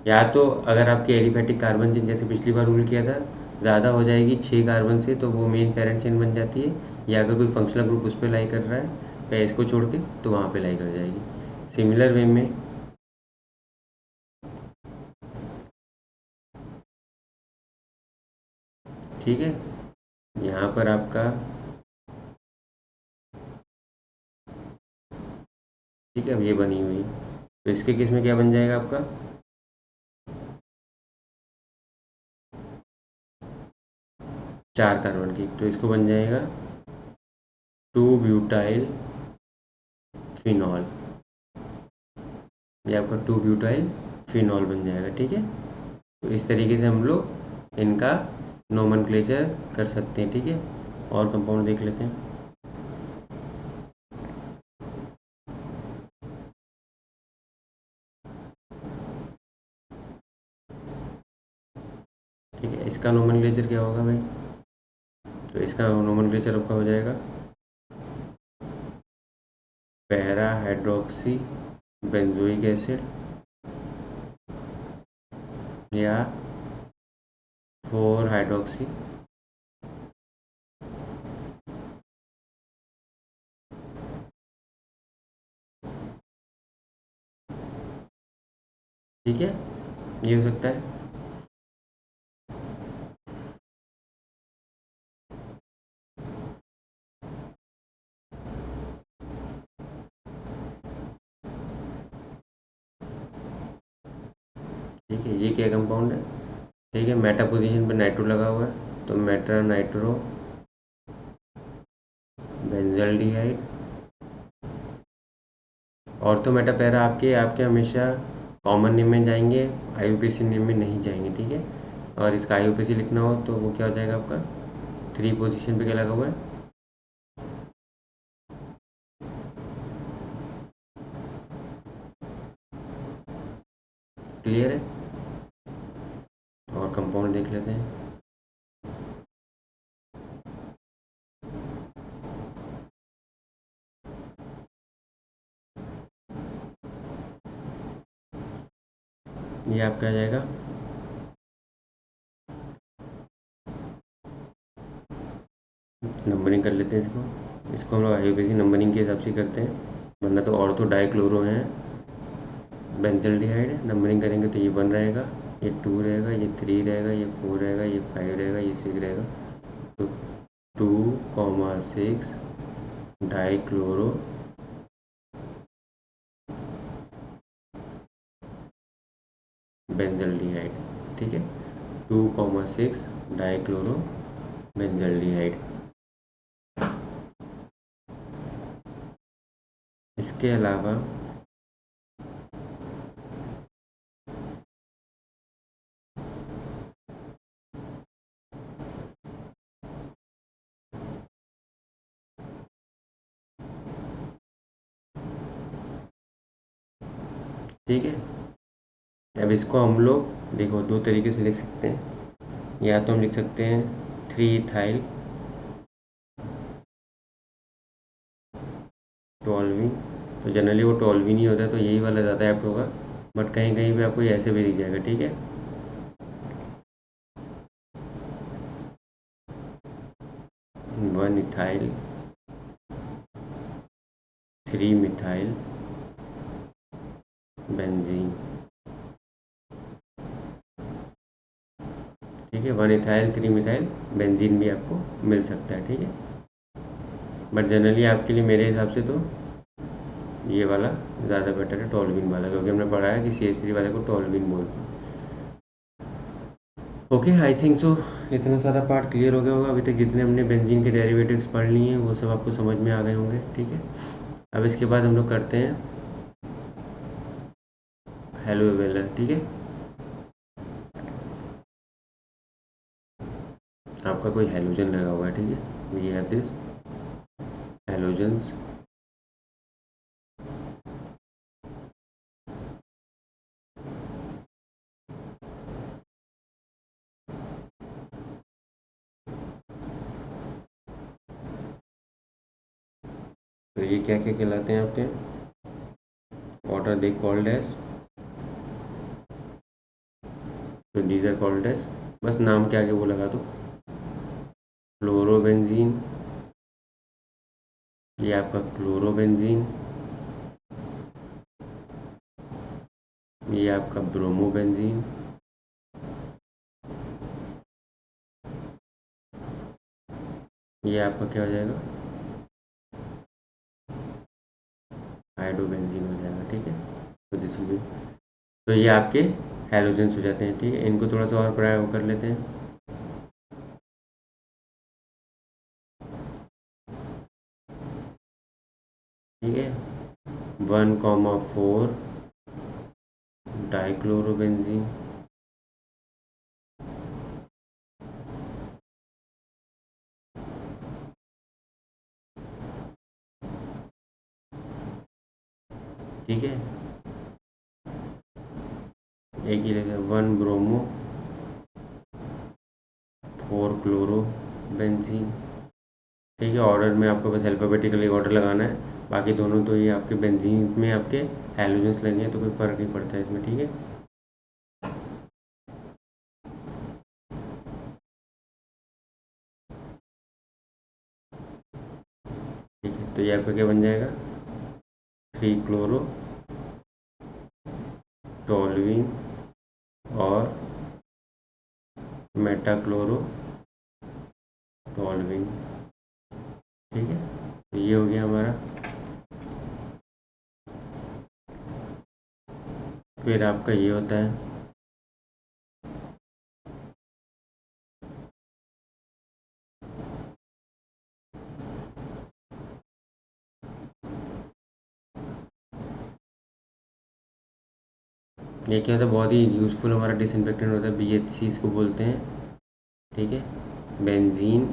या तो अगर आपकी एलिफेटिक कार्बन चेन जैसे पिछली बार रूल किया था ज़्यादा हो जाएगी 6 कार्बन से, तो वो मेन पेरेंट चेन बन जाती है, या अगर कोई फंक्शनल ग्रुप उस पर लाई कर रहा है या इसको छोड़ के, तो वहाँ पे लाई कर जाएगी। सिमिलर वे में, ठीक है, यहाँ पर आपका, ठीक है, अब ये बनी हुई है, तो इसके केस में क्या बन जाएगा आपका, 4 कार्बन की, तो इसको बन जाएगा 2 ब्यूटाइल फिनॉल, ये आपका 2 ब्यूटाइल फिनॉल बन जाएगा, ठीक है। तो इस तरीके से हम लोग इनका नोमेनक्लेचर कर सकते हैं, ठीक है। और कंपाउंड देख लेते हैं, ठीक है। इसका नोमेनक्लेचर क्या होगा भाई, तो इसका नोमेनक्लेचर आपका हो जाएगा पैरा हाइड्रोक्सी बेंजोइक एसिड या 4 हाइड्रोक्सी, ठीक है। ये हो सकता है, ठीक है, ये क्या कंपाउंड है? ठीक है, मेटा पोजीशन पे नाइट्रो लगा हुआ है, तो मेटा नाइट्रो बेंजल्डिहाइड। और तो मेटा पैरा आपके आपके हमेशा कॉमन नेम में जाएंगे, आईयूपीएसी नेम में नहीं जाएंगे। ठीक है, और इसका आईयूपीएसी लिखना हो तो वो क्या हो जाएगा आपका? 3 पोजीशन पे क्या लगा हुआ है? क्लियर है? और कंपाउंड देख लेते हैं। ये आपका आ जाएगा नंबरिंग कर लेते हैं इसको। इसको हम लोग आईयूपीएसी नंबरिंग के हिसाब से करते हैं, वरना तो और तो डाइक्लोरो हैं बेंजल्डिहाइड। नंबरिंग करेंगे तो ये 1 रहेगा, ये 2 रहेगा, ये 3 रहेगा, ये 4 रहेगा, ये 5 रहेगा, ये 6 रहेगा। तो 2,6 डाइक्लोरो बेंजल्डिहाइड। ठीक है, 2,6 डाइक्लोरो बेंजल्डिहाइड। इसके अलावा ठीक है, अब इसको हम लोग देखो 2 तरीके से लिख सकते हैं। या तो हम लिख सकते हैं 3 इथाइल टोल्विन, तो जनरली वो टोल्विन ही होता है, तो यही वाला ज़्यादा ऐप्ट होगा, बट कहीं कहीं पे आपको ये ऐसे भी दिख जाएगा। ठीक है, 1 इथाइल 3 मिथाइल बेंजीन। ठीक है, 1 इथाइल 3 मिथाइल बेंजीन भी आपको मिल सकता है। ठीक है, बट जनरली आपके लिए मेरे हिसाब से तो ये वाला ज़्यादा बेटर है, टोल्विन वाला, क्योंकि हमने पढ़ा है कि CH3 वाले को टोल्विन बोलते हैं। ओके, आई थिंक सो इतना सारा पार्ट क्लियर हो गया होगा। अभी तक जितने हमने बेंजीन के डेरिवेटिव्स पढ़ लिए हैं वो सब आपको समझ में आ गए होंगे। ठीक है, अब इसके बाद हम लोग करते हैं हेलोवेलर। ठीक है, आपका कोई हेलोजन लगा हुआ है। ठीक है, वी हैव दिस हेलोजन्स। तो ये क्या क्या कहलाते हैं आपके? What are they called as? तो दीज आर कॉल्ड एज, बस नाम के आगे वो लगा दो, फ्लोरोबेंजीन। ये आपका क्लोरोबेंजीन, ये आपका ब्रोमोबेंजीन, ये आपका क्या हो जाएगा? हाइड्रोबेंजीन हो जाएगा। ठीक है, तो दिस विल बी, तो ये आपके हेलोजेंस हो जाते हैं। ठीक है, इनको थोड़ा सा और प्राय कर लेते हैं। ठीक है, 1,4 डाइक्लोरोबेंजीन। ठीक है, एक ही रहेगा 1 ब्रोमो 4 क्लोरो बेंजीन। ठीक है, ऑर्डर में आपको बस अल्फ़ाबेटिकली ऑर्डर लगाना है, बाकी दोनों तो ये आपके बेंजीन में आपके हैलोजेंस लगे हैं, तो कोई फ़र्क नहीं पड़ता है इसमें। ठीक है, ठीक है, तो ये आपका क्या बन जाएगा? 3 क्लोरो टोल्विन और मेटाक्लोरो टोल्विन। ठीक है, तो ये हो गया हमारा। फिर आपका ये होता है ये क्या होता है, बहुत ही यूज़फुल हमारा डिसइंफेक्टेंट होता है, BHC इसको बोलते हैं। ठीक है, बेंजीन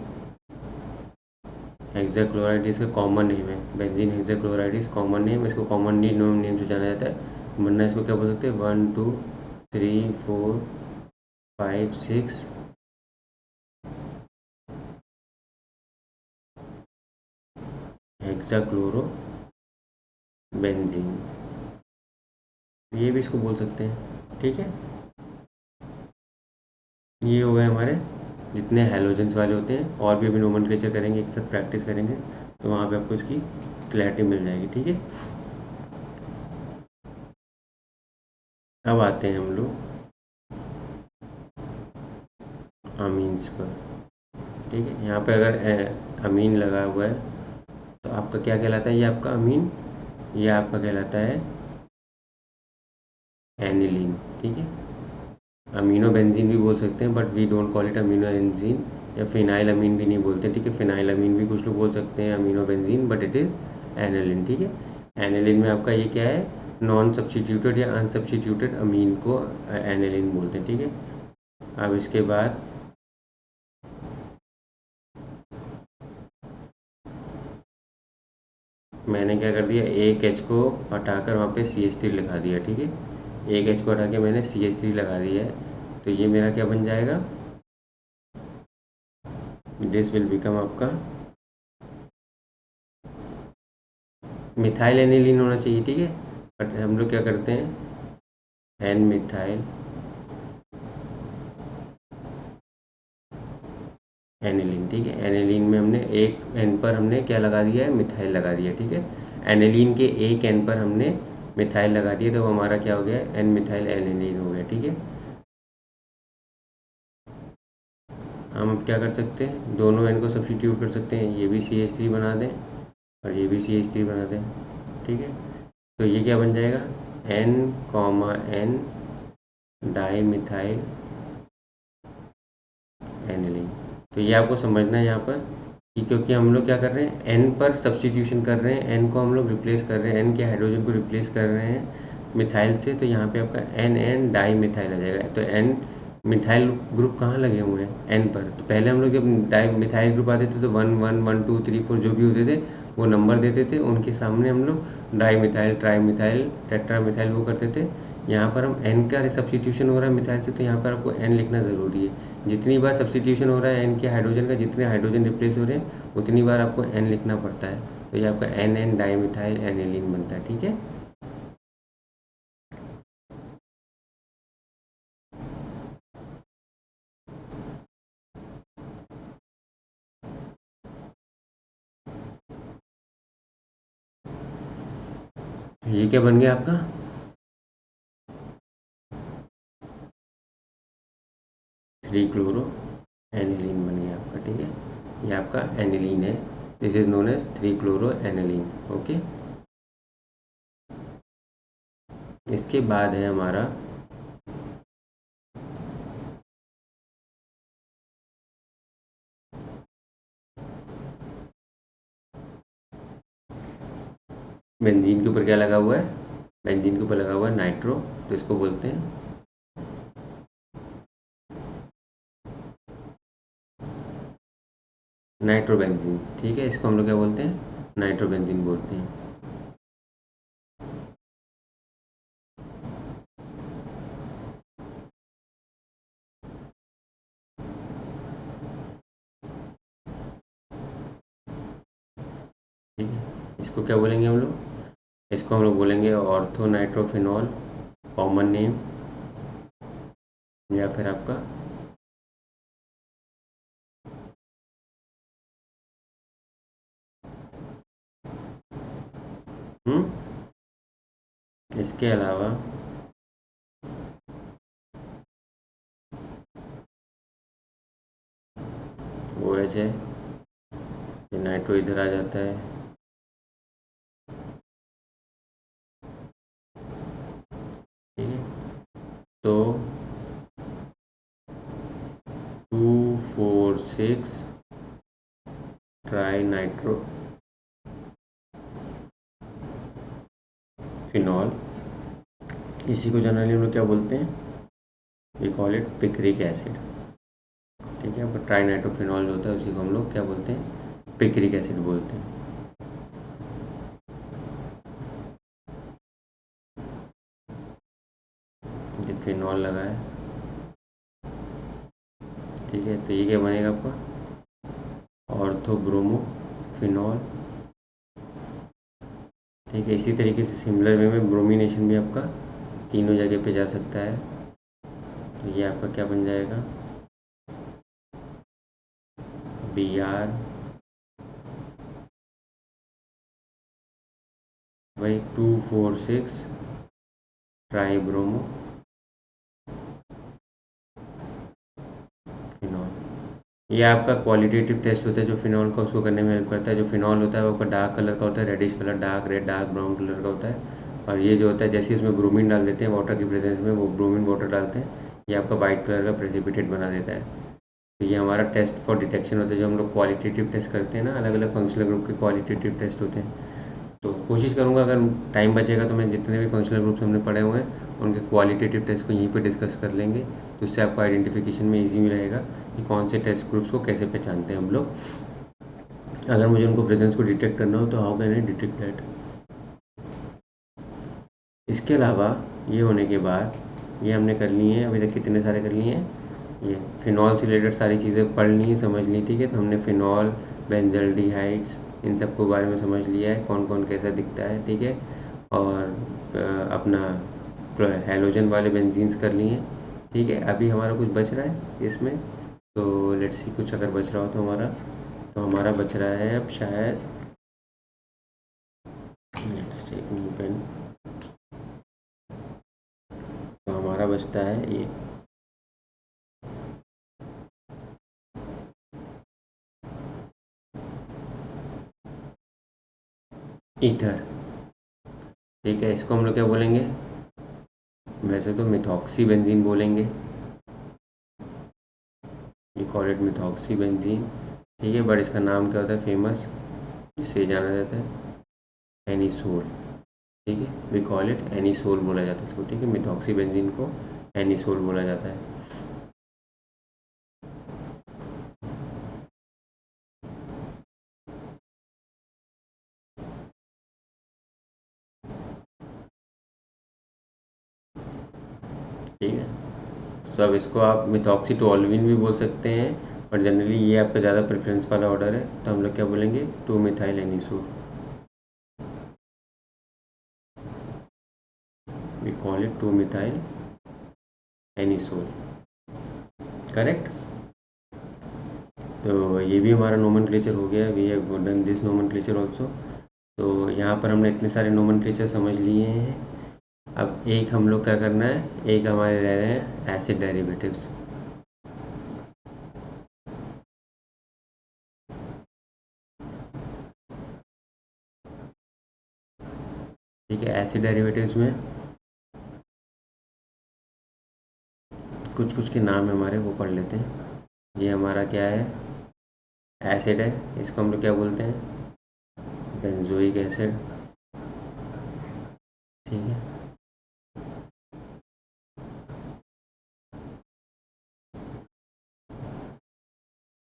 हेक्साक्लोराइड इसका कॉमन नेम है, benzene hexachloride is common name, इसको कॉमन नेम से जाना जाता है, वरना इसको क्या बोल सकते हैं, 1 2 3 4 5 6 हेक्साक्लोरो बेंजीन, ये भी इसको बोल सकते हैं। ठीक है, ये हो गए हमारे जितने हैलोजेंस वाले होते हैं, और भी अभी नोमेनक्लेचर करेंगे, एक साथ प्रैक्टिस करेंगे, तो वहाँ पे आपको इसकी क्लैरिटी मिल जाएगी। ठीक है, अब आते हैं हम लोग अमीन्स पर। ठीक है, यहाँ पे अगर अमीन लगा हुआ है तो आपका क्या कहलाता है, ये आपका अमीन, ये आपका कहलाता है एनिलीन। ठीक है, अमीनो बेंजीन भी बोल सकते हैं, but we don't call it amino benzene, या फिनाइल अमीन भी नहीं बोलते। ठीक है, फिनाइल अमीन भी कुछ लोग बोल सकते हैं amino benzene, but it is aniline. ठीक है, एनिलीन में आपका ये क्या है, नॉन सब्सटीट्यूटेड या अनसब्सटीट्यूटेड अमीन को एनिलीन बोलते हैं। ठीक है, अब इसके बाद मैंने क्या कर दिया, एक एच को हटाकर वहाँ पे CH3 लिखा दिया। ठीक है, एक एच को हटा के मैंने CH3 लगा दिया है, तो ये मेरा क्या बन जाएगा, दिस विल बिकम आपका मिथाइल एनिलीन होना चाहिए। ठीक है, बट हम लोग क्या करते हैं, एन मिथाइल एनिलीन। ठीक है, एनिलीन में हमने एक एन पर हमने क्या लगा दिया है, मिथाइल लगा दिया। ठीक है, एनिलीन के एक एन पर हमने मिथाइल लगा दिया, तो हमारा क्या हो गया, एन मिथाइल एनिलीन हो गया। ठीक है, हम अब क्या कर सकते हैं, दोनों एन को सब्सटीट्यूट कर सकते हैं, ये भी CH3 बना दें और ये भी CH3 बना दें। ठीक है, तो ये क्या बन जाएगा, N comma N di methyl aniline. तो ये आपको समझना है यहाँ पर कि क्योंकि हम लोग क्या कर रहे हैं, एन पर सब्सटीट्यूशन कर रहे हैं, एन को हम लोग रिप्लेस कर रहे हैं, एन के हाइड्रोजन को रिप्लेस कर रहे हैं मिथाइल से, तो यहाँ पे आपका एन एन डाई मिथाइल आ जाएगा। तो एन मिथाइल ग्रुप कहाँ लगे हुए हैं, एन पर। तो पहले हम लोग जब डाई मिथाइल ग्रुप आते थे तो 1 1 1 2 3 4 जो भी होते थे वो नंबर देते थे, उनके सामने हम लोग di methyl, tri methyl, tetra methyl वो करते थे। यहाँ पर हम एन का सब्सटीट्यूशन हो रहा है मिथाइल से, तो यहाँ पर आपको एन लिखना ज़रूरी है। जितनी बार सब्सटीट्यूशन हो रहा है एन के हाइड्रोजन का, जितने हाइड्रोजन रिप्लेस हो रहे हैं उतनी बार आपको एन लिखना पड़ता है। तो ये आपका N N di methyl aniline बनता है। ठीक है, ये क्या बन गया आपका, 3 क्लोरो एनिलीन बन गया आपका। ठीक है, ये आपका एनिलीन है, this is known as 3 chloro aniline. Okay, इसके बाद है हमारा बेंजीन के ऊपर क्या लगा हुआ है, बेंजीन के ऊपर लगा हुआ है नाइट्रो, तो इसको बोलते हैं नाइट्रोबेंजीन। ठीक है, इसको हम लोग क्या बोलते हैं, नाइट्रोबेंजीन बोलते हैं। ठीक है, इसको क्या बोलेंगे हम लोग, इसको हम लोग बोलेंगे ऑर्थो नाइट्रोफिनॉल, कॉमन नेम, या फिर आपका इसके अलावा ओ एच है, ये नाइट्रो इधर आ जाता है। ठीक है, तो 2 4 6 ट्राई नाइट्रो फिनॉल, इसी को जनरली हम लोग क्या बोलते हैं, we call it picric acid. ठीक है, पर ट्राइनाइट्रोफिनॉल जो होता है उसी को हम लोग क्या बोलते हैं, पिक्रिक एसिड बोलते हैं। ये फिनॉल लगा है, ठीक है, तो ये क्या बनेगा आपका, ऑर्थोब्रोमो फिनॉल। ठीक है, इसी तरीके से सिमिलर वे में ब्रोमिनेशन भी आपका तीनों जगह पे जा सकता है। तो ये आपका क्या बन जाएगा, Br वही 2,4,6 ट्राइब्रोमो फिनॉल। ये आपका क्वालिटेटिव टेस्ट होता है जो फिनॉल का उसको करने में हेल्प करता है। जो फिनॉल होता है वो आपका डार्क कलर का होता है, reddish colour, dark red, dark brown colour का होता है। और ये जो होता है जैसे इसमें ब्रोमीन डाल देते हैं वाटर की प्रेजेंस में, वो ब्रोमीन वाटर डालते हैं, ये आपका वाइट कलर का प्रेसिपिटेट बना देता है। तो ये हमारा टेस्ट फॉर डिटेक्शन होता है जो हम लोग क्वालिटेटिव टेस्ट करते हैं ना, अलग अलग फंक्शनल ग्रुप के क्वालिटेटिव टेस्ट होते हैं। तो कोशिश करूँगा अगर टाइम बचेगा तो मैं जितने भी फंक्शनल ग्रुप्स हमने पढ़े हुए हैं उनके क्वालिटेटिव टेस्ट को यहीं पे डिस्कस कर लेंगे। तो उससे आपको आइडेंटिफिकेशन में ईजी रहेगा कि कौन से टेस्ट ग्रुप्स को कैसे पहचानते हैं हम लोग। अगर मुझे उनको प्रेजेंस को डिटेक्ट करना हो तो how can I detect that. इसके अलावा ये होने के बाद ये हमने कर ली हैं, अभी तक कितने सारे कर लिए हैं, ये फिनॉल से रिलेटेड सारी चीज़ें पढ़ ली समझ ली। ठीक है, तो हमने फिनॉल, बेंजल्डिहाइड्स, इन सब को बारे में समझ लिया है, कौन कौन कैसा दिखता है। ठीक है, और अपना हैलोजन वाले बेंजीन्स कर लिए हैं। ठीक है, अभी हमारा कुछ बच रहा है इसमें, तो लेट्स सी कुछ अगर बच रहा हो तो हमारा, तो हमारा बच रहा है अब शायद, लेट्स टेक न्यू पेन, तो हमारा बचता है ये ईथर। ठीक है, इसको हम लोग क्या बोलेंगे, वैसे तो मिथॉक्सी बेंजीन बोलेंगे, ये कॉल इट मिथॉक्सी बेंजीन। ठीक है, बट इसका नाम क्या होता है फेमस, जिससे जाना जाता है एनिसोल। ठीक है, वी कॉल इट एनिसोल बोला जाता है इसको। ठीक है, मिथॉक्सी बेंजीन को एनिसोल बोला जाता है। ठीक है, तो अब इसको आप मिथॉक्सीटोल्विन भी बोल सकते हैं, पर जनरली ये आपका ज़्यादा प्रेफरेंस वाला ऑर्डर है, तो हम लोग क्या बोलेंगे, 2-मिथाइल एनिसोल, वी कॉल इट 2-मिथाइल एनिसोल। करेक्ट। तो ये भी हमारा नोमेनक्लेचर हो गया, we have done this nomenclature also. तो यहाँ पर हमने इतने सारे नोमेनक्लेचर समझ लिए हैं। अब एक हम लोग क्या करना है, एक हमारे रह रहे हैं एसिड डेरिवेटिव्स। ठीक है, एसिड डेरिवेटिव्स में कुछ कुछ के नाम है हमारे, वो पढ़ लेते हैं। ये हमारा क्या है, एसिड है, इसको हम लोग क्या बोलते हैं, बेंजोइक एसिड। ठीक है,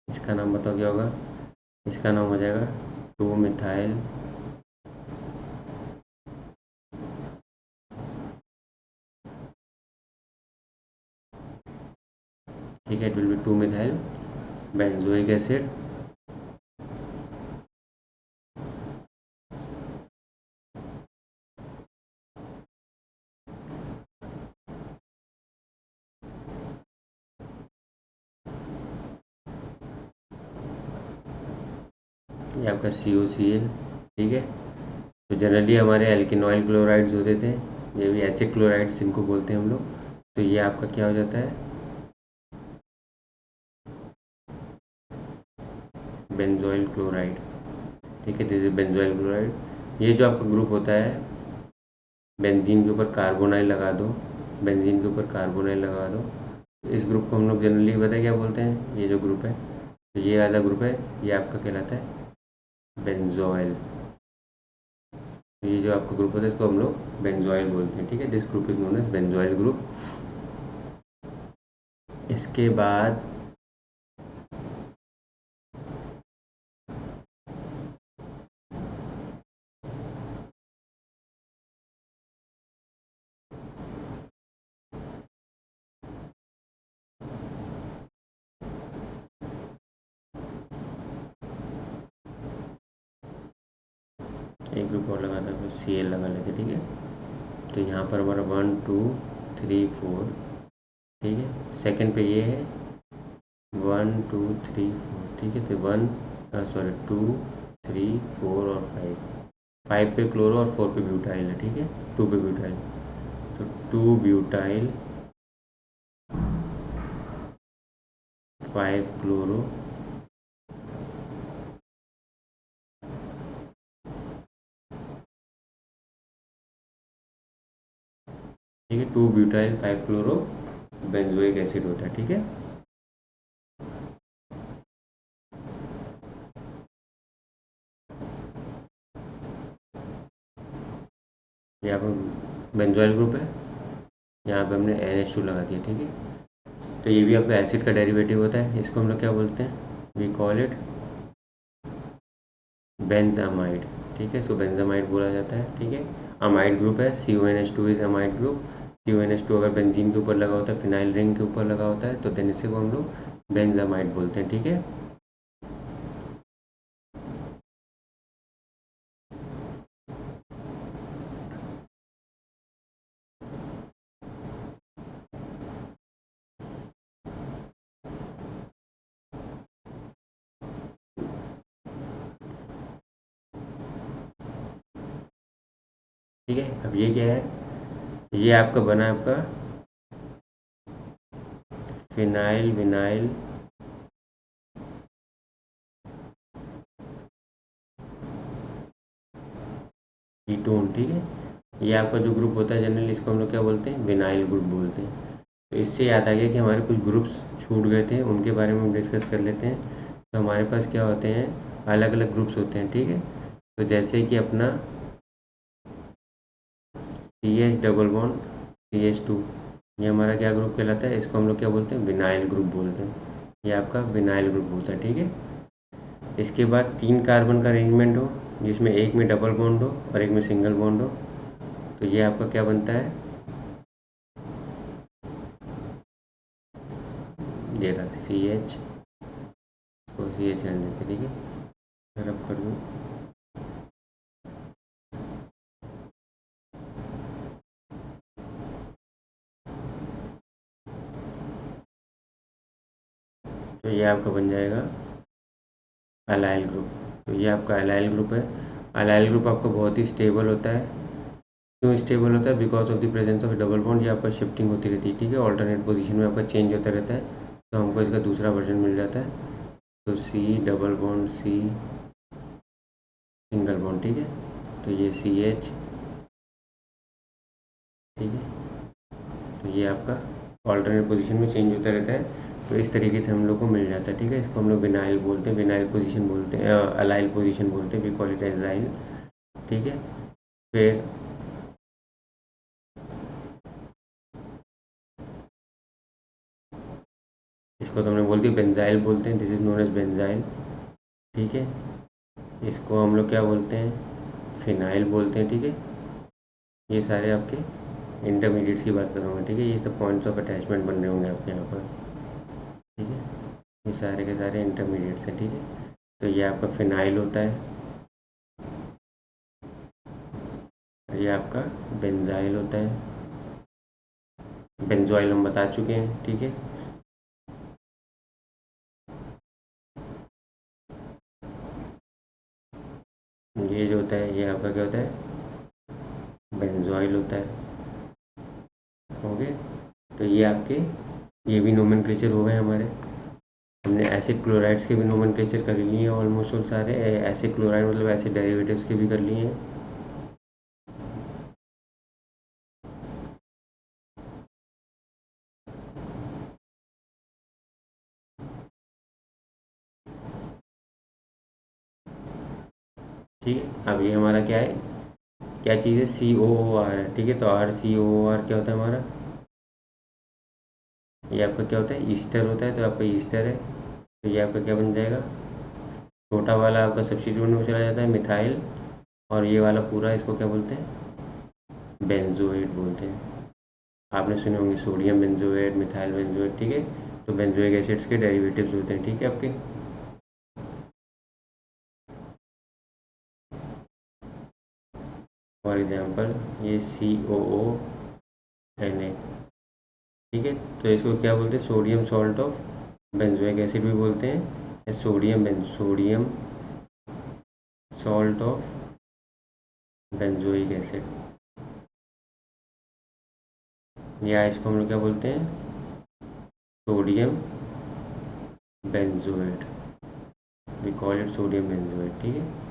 इसका नाम बताओ क्या होगा, इसका नाम हो जाएगा 2-मिथाइल ठीक है, इट विल बी 2-मिथाइल बेंजोइक एसिड। ये आपका COCl। ठीक है, तो जनरली हमारे एल्किनॉइल क्लोराइड्स होते थे, ये भी एसिड क्लोराइड्स जिनको बोलते हैं हम लोग। तो ये आपका क्या हो जाता है, बेंजोइल क्लोराइड। ठीक है, दिस इज बेंजोइल क्लोराइड। ये जो आपका ग्रुप होता है, बेंजीन के ऊपर कार्बोनाइल लगा दो, बेंजीन के ऊपर कार्बोनाइल लगा दो, इस ग्रुप को हम लोग जनरली पता है क्या बोलते हैं, ये जो ग्रुप है, तो ये वाला ग्रुप है, ये आपका कहलाता है बेंजोइल। ये जो आपका ग्रुप होता है इसको हम लोग बेंजोइल बोलते हैं, ठीक है। This group is known as benzoyl group. इसके बाद एक ग्रुप और लगाता है, फिर Cl लगा लेते, ठीक है। तो यहाँ पर हमारा 1 2 3 4, ठीक है। सेकंड पे ये है 1 2 3 4, ठीक है। तो 2 3 4 और 5 पे क्लोरो और 4 पे ब्यूटाइल है, ठीक है। 2 पे ब्यूटाइल, तो 2 ब्यूटाइल 5 क्लोरो, ठीक है। 2 ब्यूटाइल 5 क्लोरो बेंजोइक एसिड होता है, ठीक है। यहाँ पर बेंजोइल ग्रुप है, यहाँ पे हमने NH2 लगा दिया, ठीक है। तो ये भी आपका एसिड का डेरिवेटिव होता है, इसको हम लोग क्या बोलते हैं, वी कॉल इट बेंजामाइड, ठीक है। इसको बेंजामाइड बोला जाता है, ठीक है। अमाइड ग्रुप है, CONH2 is amide group. CONH2 अगर बेंजीन के ऊपर लगा होता है, फिनाइल रिंग के ऊपर लगा होता है, तो देन इसे को हम लोग बेंजामाइड बोलते हैं, ठीक है। ठीक है, अब ये क्या है, ये आपका बना आपका फिनाइल विनाइल कीटोन, ठीक है। ये आपका जो ग्रुप होता है जनरली, इसको हम लोग क्या बोलते हैं, विनाइल ग्रुप बोलते हैं। तो इससे याद आ गया कि हमारे कुछ ग्रुप्स छूट गए थे, उनके बारे में हम डिस्कस कर लेते हैं। तो हमारे पास क्या होते हैं, अलग अलग ग्रुप्स होते हैं, ठीक है। तो जैसे कि अपना CH डबल बॉन्ड CH2, ये हमारा क्या ग्रुप कहलाता है, इसको हम लोग क्या बोलते हैं, विनाइल ग्रुप बोलते हैं। ये आपका विनाइल ग्रुप होता है, ठीक है। इसके बाद 3 कार्बन का अरेंजमेंट हो, जिसमें एक में डबल बॉन्ड हो और एक में सिंगल बॉन्ड हो, तो ये आपका क्या बनता है, ये रहा CH, तो CH रहने देते, ठीक है। रब कर दूँ, तो ये आपका बन जाएगा अलाइल ग्रुप। तो ये आपका अलाइल ग्रुप है। अलाइल ग्रुप आपका बहुत ही स्टेबल होता है। क्यों स्टेबल होता है, because of the presence of double bond. ये आपका शिफ्टिंग होती रहती है, ठीक है। ऑल्टरनेट पोजीशन में आपका चेंज होता रहता है, तो हमको इसका दूसरा वर्जन मिल जाता है। तो C double bond C single bond, ठीक है। तो ये CH, ठीक है। तो ये आपका ऑल्टरनेट पोजीशन में चेंज होता रहता है, तो इस तरीके से हम लोग को मिल जाता है, ठीक है। इसको हम लोग विनाइल बोलते हैं, विनाइल पोजीशन बोलते हैं, अलाइल पोजीशन बोलते हैं, we call it as allyl, ठीक है। फिर इसको तो हमने बोल दिया बेंजाइल बोलते हैं, this is known as benzyl, ठीक है। इसको हम लोग क्या बोलते हैं, फिनाइल बोलते हैं, ठीक है। ये सारे आपके इंटरमीडिएट्स की बात करूँगा, ठीक है। ये सब पॉइंट्स ऑफ अटैचमेंट बन रहे होंगे आपके यहाँ पर, ठीक है। ये सारे के सारे इंटरमीडिएट्स हैं, ठीक है। तो ये आपका फिनाइल होता है, ये आपका बेंजाइल होता है, बेंजोइल हम बता चुके हैं, ठीक है। ये जो होता है, ये आपका क्या होता है, बेंजोइल होता है, ओके। तो ये आपके, ये भी नोमेनक्लेचर हो गए हमारे। हमने एसिड क्लोराइड्स के भी नोमेनक्लेचर कर लिए हैं ऑलमोस्ट ऑल सारे। एसिड क्लोराइड मतलब एसिड डेरिवेटिव्स के भी कर लिए हैं, ठीक है। अब ये हमारा क्या है, क्या चीज़ है, COOR है, ठीक है। तो RCOOR क्या होता है हमारा, ये आपका क्या होता है, ईस्टर होता है। तो आपका ईस्टर है, तो ये आपका क्या बन जाएगा, छोटा वाला आपका सब्स्टिट्यूट में चला जाता है मिथाइल, और ये वाला पूरा इसको क्या बोलते हैं, बेंजोएट बोलते हैं। आपने सुने होंगे सोडियम बेंजोएट, मिथाइल बेंजोएट, ठीक है। तो बेंजोइक एसिड्स के डेरिवेटिव्स होते हैं, ठीक है आपके। फॉर एग्जांपल ये COONA, ठीक है। तो इसको क्या बोलते हैं, sodium salt of benzoic acid भी बोलते हैं, या sodium salt of benzoic acid, या इसको हम लोग क्या बोलते हैं, sodium benzoate, we call it sodium benzoate, ठीक है।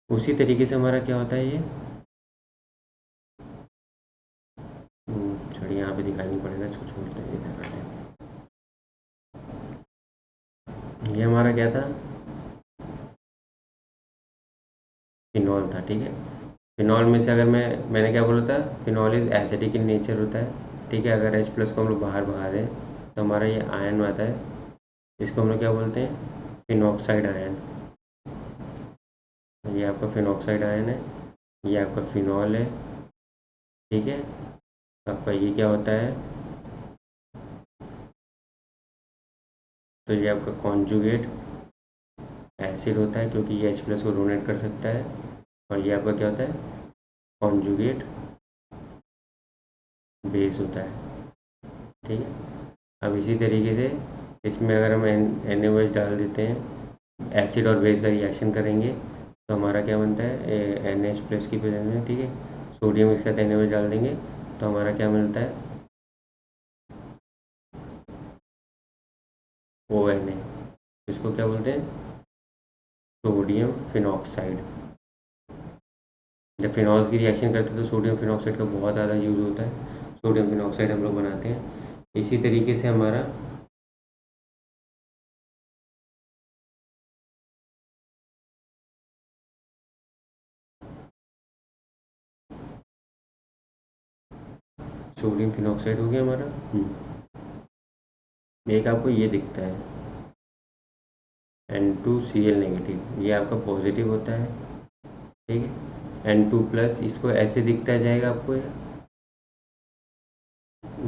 उसी तरीके से हमारा क्या होता है ये, छोड़िए यहाँ पे दिखाई नहीं पड़ेगा, इसको छोड़ते हैं, इधर करते हैं। ये हमारा क्या था, फिनॉल था, ठीक है। फिनॉल में से अगर मैंने क्या बोला था, phenol is acidic in nature होता है, ठीक है। अगर H प्लस को हम लोग बाहर भगा दें तो हमारा ये आयन आता है, इसको हम लोग क्या बोलते हैं, फिनॉक्साइड आयन। ये आपका फिनॉक्साइड आयन है, ये आपका फिनॉल है, ठीक है। आपका ये क्या होता है, तो ये आपका कॉन्जुगेट एसिड होता है, क्योंकि ये H प्लस को डोनेट कर सकता है। और ये आपका क्या होता है, कॉन्जुगेट बेस होता है, ठीक है। अब इसी तरीके से इसमें अगर हम NaOH डाल देते हैं, एसिड और बेस का रिएक्शन करेंगे, तो हमारा क्या बनता है, NH प्लस की प्रेजेंस में, ठीक है। सोडियम इसका NaOH डाल देंगे तो हमारा क्या मिलता है, ONA। इसको क्या बोलते हैं, सोडियम फिनॉक्साइड। जब फिनॉल की रिएक्शन करते हैं तो सोडियम फिनॉक्साइड का बहुत ज़्यादा यूज़ होता है, सोडियम फिनॉक्साइड हम लोग बनाते हैं। इसी तरीके से हमारा सोडियम फिनॉक्साइड हो गया हमारा। एक आपको ये दिखता है N2Cl नेगेटिव, ये आपका पॉजिटिव होता है, ठीक है। N2 प्लस, इसको ऐसे दिखता जाएगा आपको,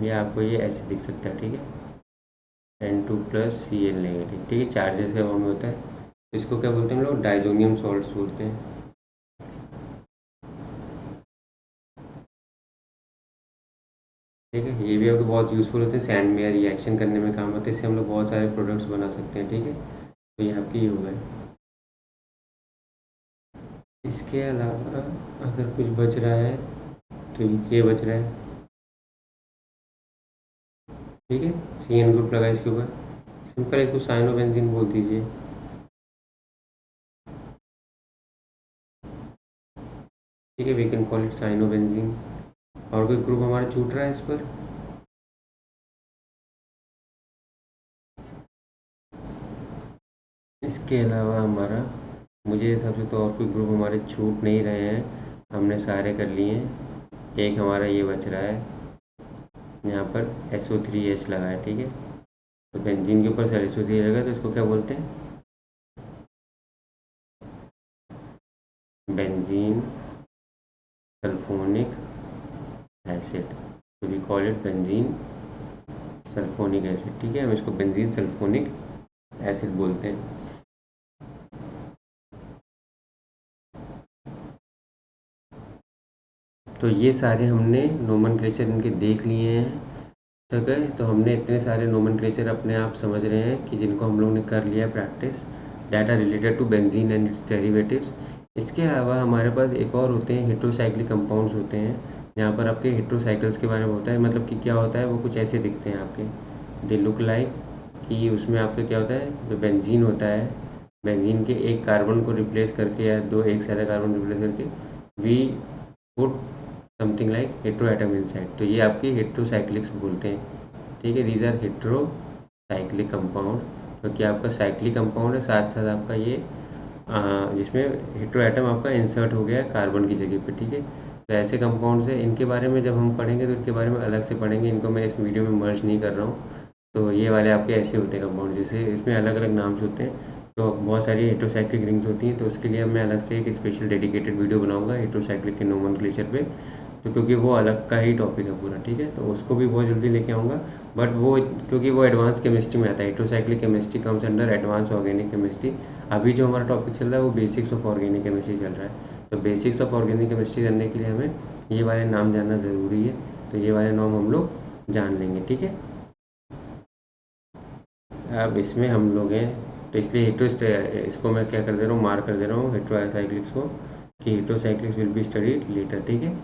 ये आपको ये ऐसे दिख सकता है, ठीक है। N2 प्लस Cl नेगेटिव, ठीक है, चार्जेस का फॉर्म में होता है। इसको क्या बोलते हैं हम लोग, डाइजोनियम सॉल्ट्स बोलते हैं, ठीक है। ये भी आपको बहुत यूज़फुल होते हैं, सैंड में रिएक्शन करने में काम आते हैं, इससे हम लोग बहुत सारे प्रोडक्ट्स बना सकते हैं, ठीक है। तो ये आपकी ये हो गए। इसके अलावा अगर कुछ बच रहा है तो ये बच रहा है, ठीक है। CN ग्रुप लगा इसके ऊपर, सिंपल इसको साइनोबेंजीन बोल दीजिए, ठीक है। We can call it cyanobenzene. और कोई ग्रुप हमारा छूट रहा है इस पर, इसके अलावा हमारा, मुझे हिसाब से तो और कोई ग्रुप हमारे छूट नहीं रहे हैं, हमने सारे कर लिए हैं। एक हमारा ये बच रहा है, यहाँ पर SO3H लगा है, ठीक है। तो बेंजीन के ऊपर सर SO3 लगा, तो इसको क्या बोलते हैं, बेंजीन सल्फोनिक एसिड। तो we call it benzene sulphonic acid, ठीक है। हम इसको बेंजीन सल्फोनिक एसिड बोलते हैं। तो ये सारे हमने नोमेनक्लेचर इनके देख लिए हैं तक है। तो हमने इतने सारे नोमेनक्लेचर अपने आप समझ रहे हैं कि जिनको हम लोग ने कर लिया practice, that are related to benzene and its derivatives. इसके अलावा हमारे पास एक और होते हैं, हेट्रोसाइक्लिक कंपाउंड्स होते हैं, जहाँ पर आपके हेट्रोसाइकल्स के बारे में होता है। मतलब कि क्या होता है, वो कुछ ऐसे दिखते हैं आपके, दे लुक लाइक, कि उसमें आपके क्या होता है, जो बेंजीन होता है, बेंजीन के एक कार्बन को रिप्लेस करके या दो एक से ज़्यादा कार्बन रिप्लेस करके we put something like hetero atom inside, तो ये आपकी हेट्रोसाइक्लिक्स बोलते हैं, ठीक है। दीज आर हेट्रोसाइक्लिक कंपाउंड, क्योंकि आपका साइक्लिक कंपाउंड है, साथ साथ आपका ये जिसमें हेटेरो एटम आपका इंसर्ट हो गया है कार्बन की जगह पे, ठीक है। तो ऐसे कंपाउंड्स है, इनके बारे में जब हम पढ़ेंगे तो इनके बारे में अलग से पढ़ेंगे, इनको मैं इस वीडियो में मर्ज नहीं कर रहा हूँ। तो ये वाले आपके ऐसे होते हैं कंपाउंड, जैसे इसमें अलग अलग नाम्स होते हैं। तो बहुत सारी हेटेरोसाइक्लिक रिंग्स होती हैं, तो उसके लिए मैं अलग से एक स्पेशल डेडिकेटेड वीडियो बनाऊंगा हेटेरोसाइक्लिक के नोमेनक्लेचर पे। तो क्योंकि वो अलग का ही टॉपिक है पूरा, ठीक है, तो उसको भी बहुत जल्दी लेके आऊँगा। बट वो क्योंकि वो एडवांस केमिस्ट्री में आता है, heterocyclic chemistry comes under advance organic chemistry. अभी जो हमारा टॉपिक चल रहा है वो बेसिक्स ऑफ ऑर्गेनिक केमिस्ट्री चल रहा है। तो बेसिक्स ऑफ ऑर्गेनिक केमिस्ट्री करने के लिए हमें ये वाले नाम जानना ज़रूरी है। तो ये वाले नाम हम लोग जान लेंगे, ठीक है। अब इसमें हम लोग हैं, तो इसलिए इसको मैं क्या कर दे रहा हूँ, मार्क कर दे रहा हूँ हेटेरोसाइक्लिक्स को, कि हेटेरोसाइक्लिक्स विल बी स्टडीड लेटर, ठीक है।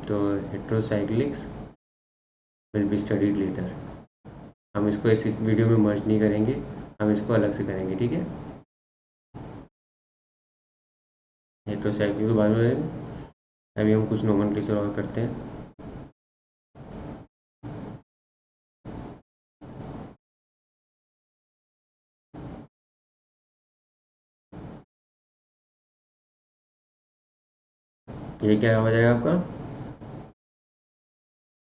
तो हेटेरोसाइक्लिक्स विल बी स्टडीड लेटर, हम इसको इस वीडियो में मर्ज नहीं करेंगे, हम इसको अलग से करेंगे, ठीक है। हेटेरोसाइक्लिक्स के बाद में अभी हम कुछ नोमेनक्लेचर और करते हैं। ये क्या हो जाएगा आपका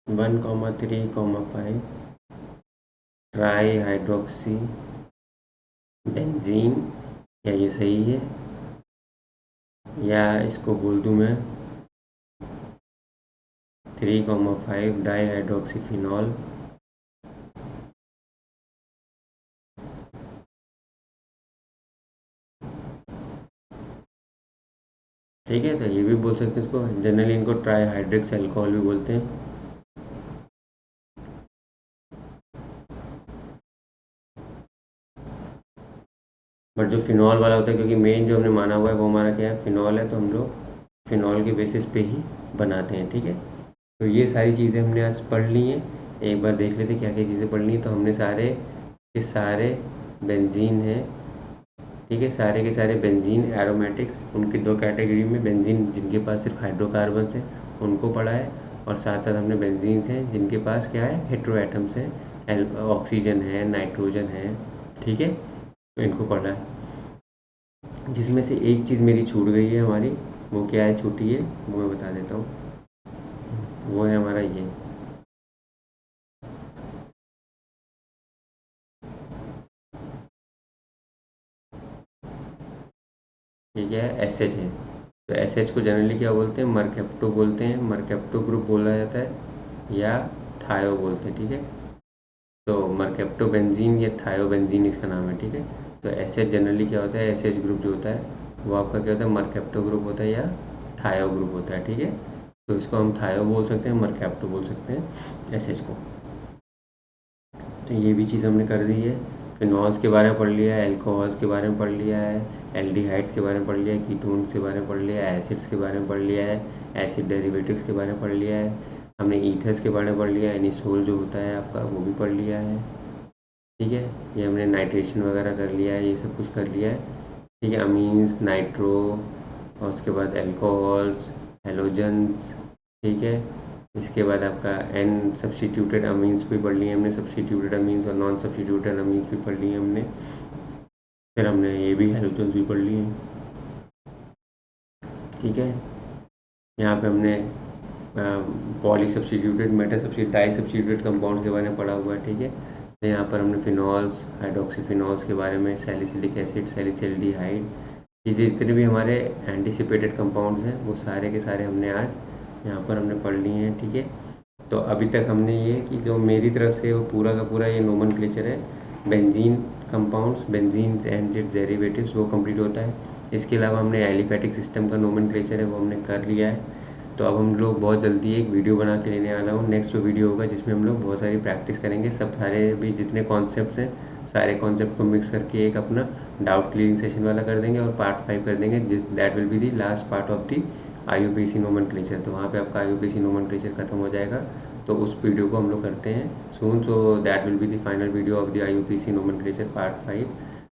1,3,5 ट्राई हाइड्रोक्सी बेंजीन, क्या ये सही है, या इसको बोल दूँ मैं 3,5 डाई हाइड्रोक्सीफिनॉल। ठीक है, तो ये भी बोल सकते हैं इसको, जनरली इनको ट्राई हाइड्रिक्स एल्कोहल भी बोलते हैं। बट जो फिनॉल वाला होता है, क्योंकि मेन जो हमने माना हुआ है वो हमारा क्या है, फिनॉल है, तो हम लोग फिनॉल के बेसिस पे ही बनाते हैं, ठीक है। तो ये सारी चीज़ें हमने आज पढ़ ली हैं। एक बार देख लेते क्या क्या चीज़ें पढ़ ली हैं। तो हमने सारे के सारे बेंजीन हैं, ठीक है, सारे के सारे बेंजीन एरोमेटिक्स, उनकी दो कैटेगरी में, बेंजीन जिनके पास सिर्फ हाइड्रोकार्बन्स हैं उनको पढ़ा है, और साथ साथ हमने बेंजीन्स हैं जिनके पास क्या है, हेटेरो एटम्स हैं, ऑक्सीजन है, नाइट्रोजन है, ठीक है, तो इनको पढ़ा है। जिसमें से एक चीज़ मेरी छूट गई है हमारी, वो क्या है, छूटी है, वो मैं बता देता हूँ। वो है हमारा ये, ठीक है, एस एच है। तो एस एच को जनरली क्या बोलते हैं, मरकेप्टो बोलते हैं, मरकेप्टो ग्रुप बोला जाता है, या थायो बोलते हैं, ठीक है। तो मरकेप्टो बेंजीन या थायो बेंजीन इसका नाम है, ठीक है। तो एस एच जनरली क्या होता है, एस एच ग्रुप जो होता है वो आपका क्या होता है, मरकेप्टो ग्रुप होता है या थायो ग्रुप होता है, ठीक है। तो इसको हम थायो बोल सकते हैं, मरकेप्टो बोल सकते हैं एस एच को। तो ये भी चीज़ हमने कर दी है। फिनॉल्स के बारे में पढ़ लिया है, एल्कोहल्स के बारे में पढ़ लिया है, एल्डिहाइड्स के बारे में पढ़ लिया है, कीटोन्स के बारे में पढ़ लिया है, एसिड्स के बारे में पढ़ लिया है, एसिड डेरिवेटिव्स के बारे में पढ़ लिया है, हमने ईथर्स के बारे में पढ़ लिया है, एनिसोल जो होता है आपका वो भी पढ़ लिया है, ठीक है। ये हमने नाइट्रेशन वगैरह कर लिया है, ये सब कुछ कर लिया है, ठीक है। अमीन्स, नाइट्रो, और उसके बाद एल्कोहल्स, हेलोजन्स, ठीक है। इसके बाद आपका एन सब्स्टिट्यूटेड अमीन्स भी पढ़ लिए हमने, सब्स्टिट्यूटेड अमीन्स और नॉन सब्स्टिट्यूटेड अमीन्स भी पढ़ लिए हमने। फिर हमने ये भी हेलोजन्स भी पढ़ लिए, ठीक है। यहाँ पे हमने poly substituted, meta substituted, di substituted compound के बारे में पढ़ा हुआ है, ठीक है। तो यहाँ पर हमने फिनॉल्स, हाइड्रोक्सीफिनॉल्स के बारे में, सैलिसिलिक एसिड, सैलिसिल्डिहाइड, ये जितने भी हमारे एंटीसिपेटेड कंपाउंड्स हैं वो सारे के सारे हमने आज यहाँ पर हमने पढ़ लिए हैं, ठीक है। तो अभी तक हमने ये कि जो मेरी तरफ से वो पूरा का पूरा ये नोमेनक्लेचर है, benzene compounds, benzene and its derivatives, वो कंप्लीट होता है। इसके अलावा हमने एलिफैटिक सिस्टम का नोमेनक्लेचर है वो हमने कर लिया है। तो अब हम लोग बहुत जल्दी एक वीडियो बना के लेने वाला हूँ, नेक्स्ट जो वीडियो होगा जिसमें हम लोग बहुत सारी प्रैक्टिस करेंगे, सब सारे भी जितने कॉन्सेप्ट्स हैं सारे कॉन्सेप्ट को मिक्स करके एक अपना डाउट क्लियरिंग सेशन वाला कर देंगे, और पार्ट 5 कर देंगे, that will be the last part of the IUPAC nomenclature. तो वहाँ पे आपका IUPAC नोमेनक्लेचर खत्म हो जाएगा। तो उस वीडियो को हम लोग करते हैं soon, so that will be the final video of the IUPAC nomenclature part 5।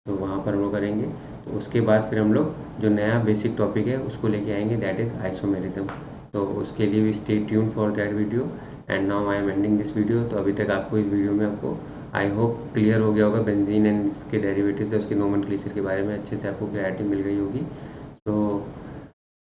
तो वहाँ पर हम लोग करेंगे। तो उसके बाद फिर हम लोग जो नया बेसिक टॉपिक है उसको लेके आएंगे, दैट इज़ आइसोमेरिज्म। तो उसके लिए भी stay tune for that video. And now I am ending this video. तो अभी तक आपको इस वीडियो में आपको आई होप क्लियर हो गया होगा बेंजीन एंड इसके डेरिवेटिव्स, उसके नोमेनक्लेचर के बारे में अच्छे से आपको क्लैरिटी मिल गई होगी। तो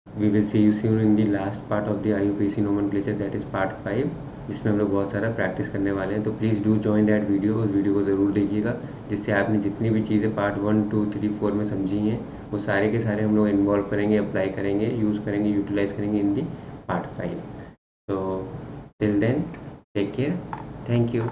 we will see you soon in the last part of the IUPAC nomenclature, that is part 5, जिसमें हम लोग बहुत सारा प्रैक्टिस करने वाले हैं। तो please do join that video, उस वीडियो को ज़रूर देखिएगा, जिससे आपने जितनी भी चीज़ें पार्ट 1, 2, 3, 4 में समझी हैं वो सारे के सारे हम लोग इन्वॉल्व करेंगे, अप्लाई करेंगे, यूज़ करेंगे, यूटिलाइज करेंगे इन दी पार्ट 5। तो till then take care, thank you.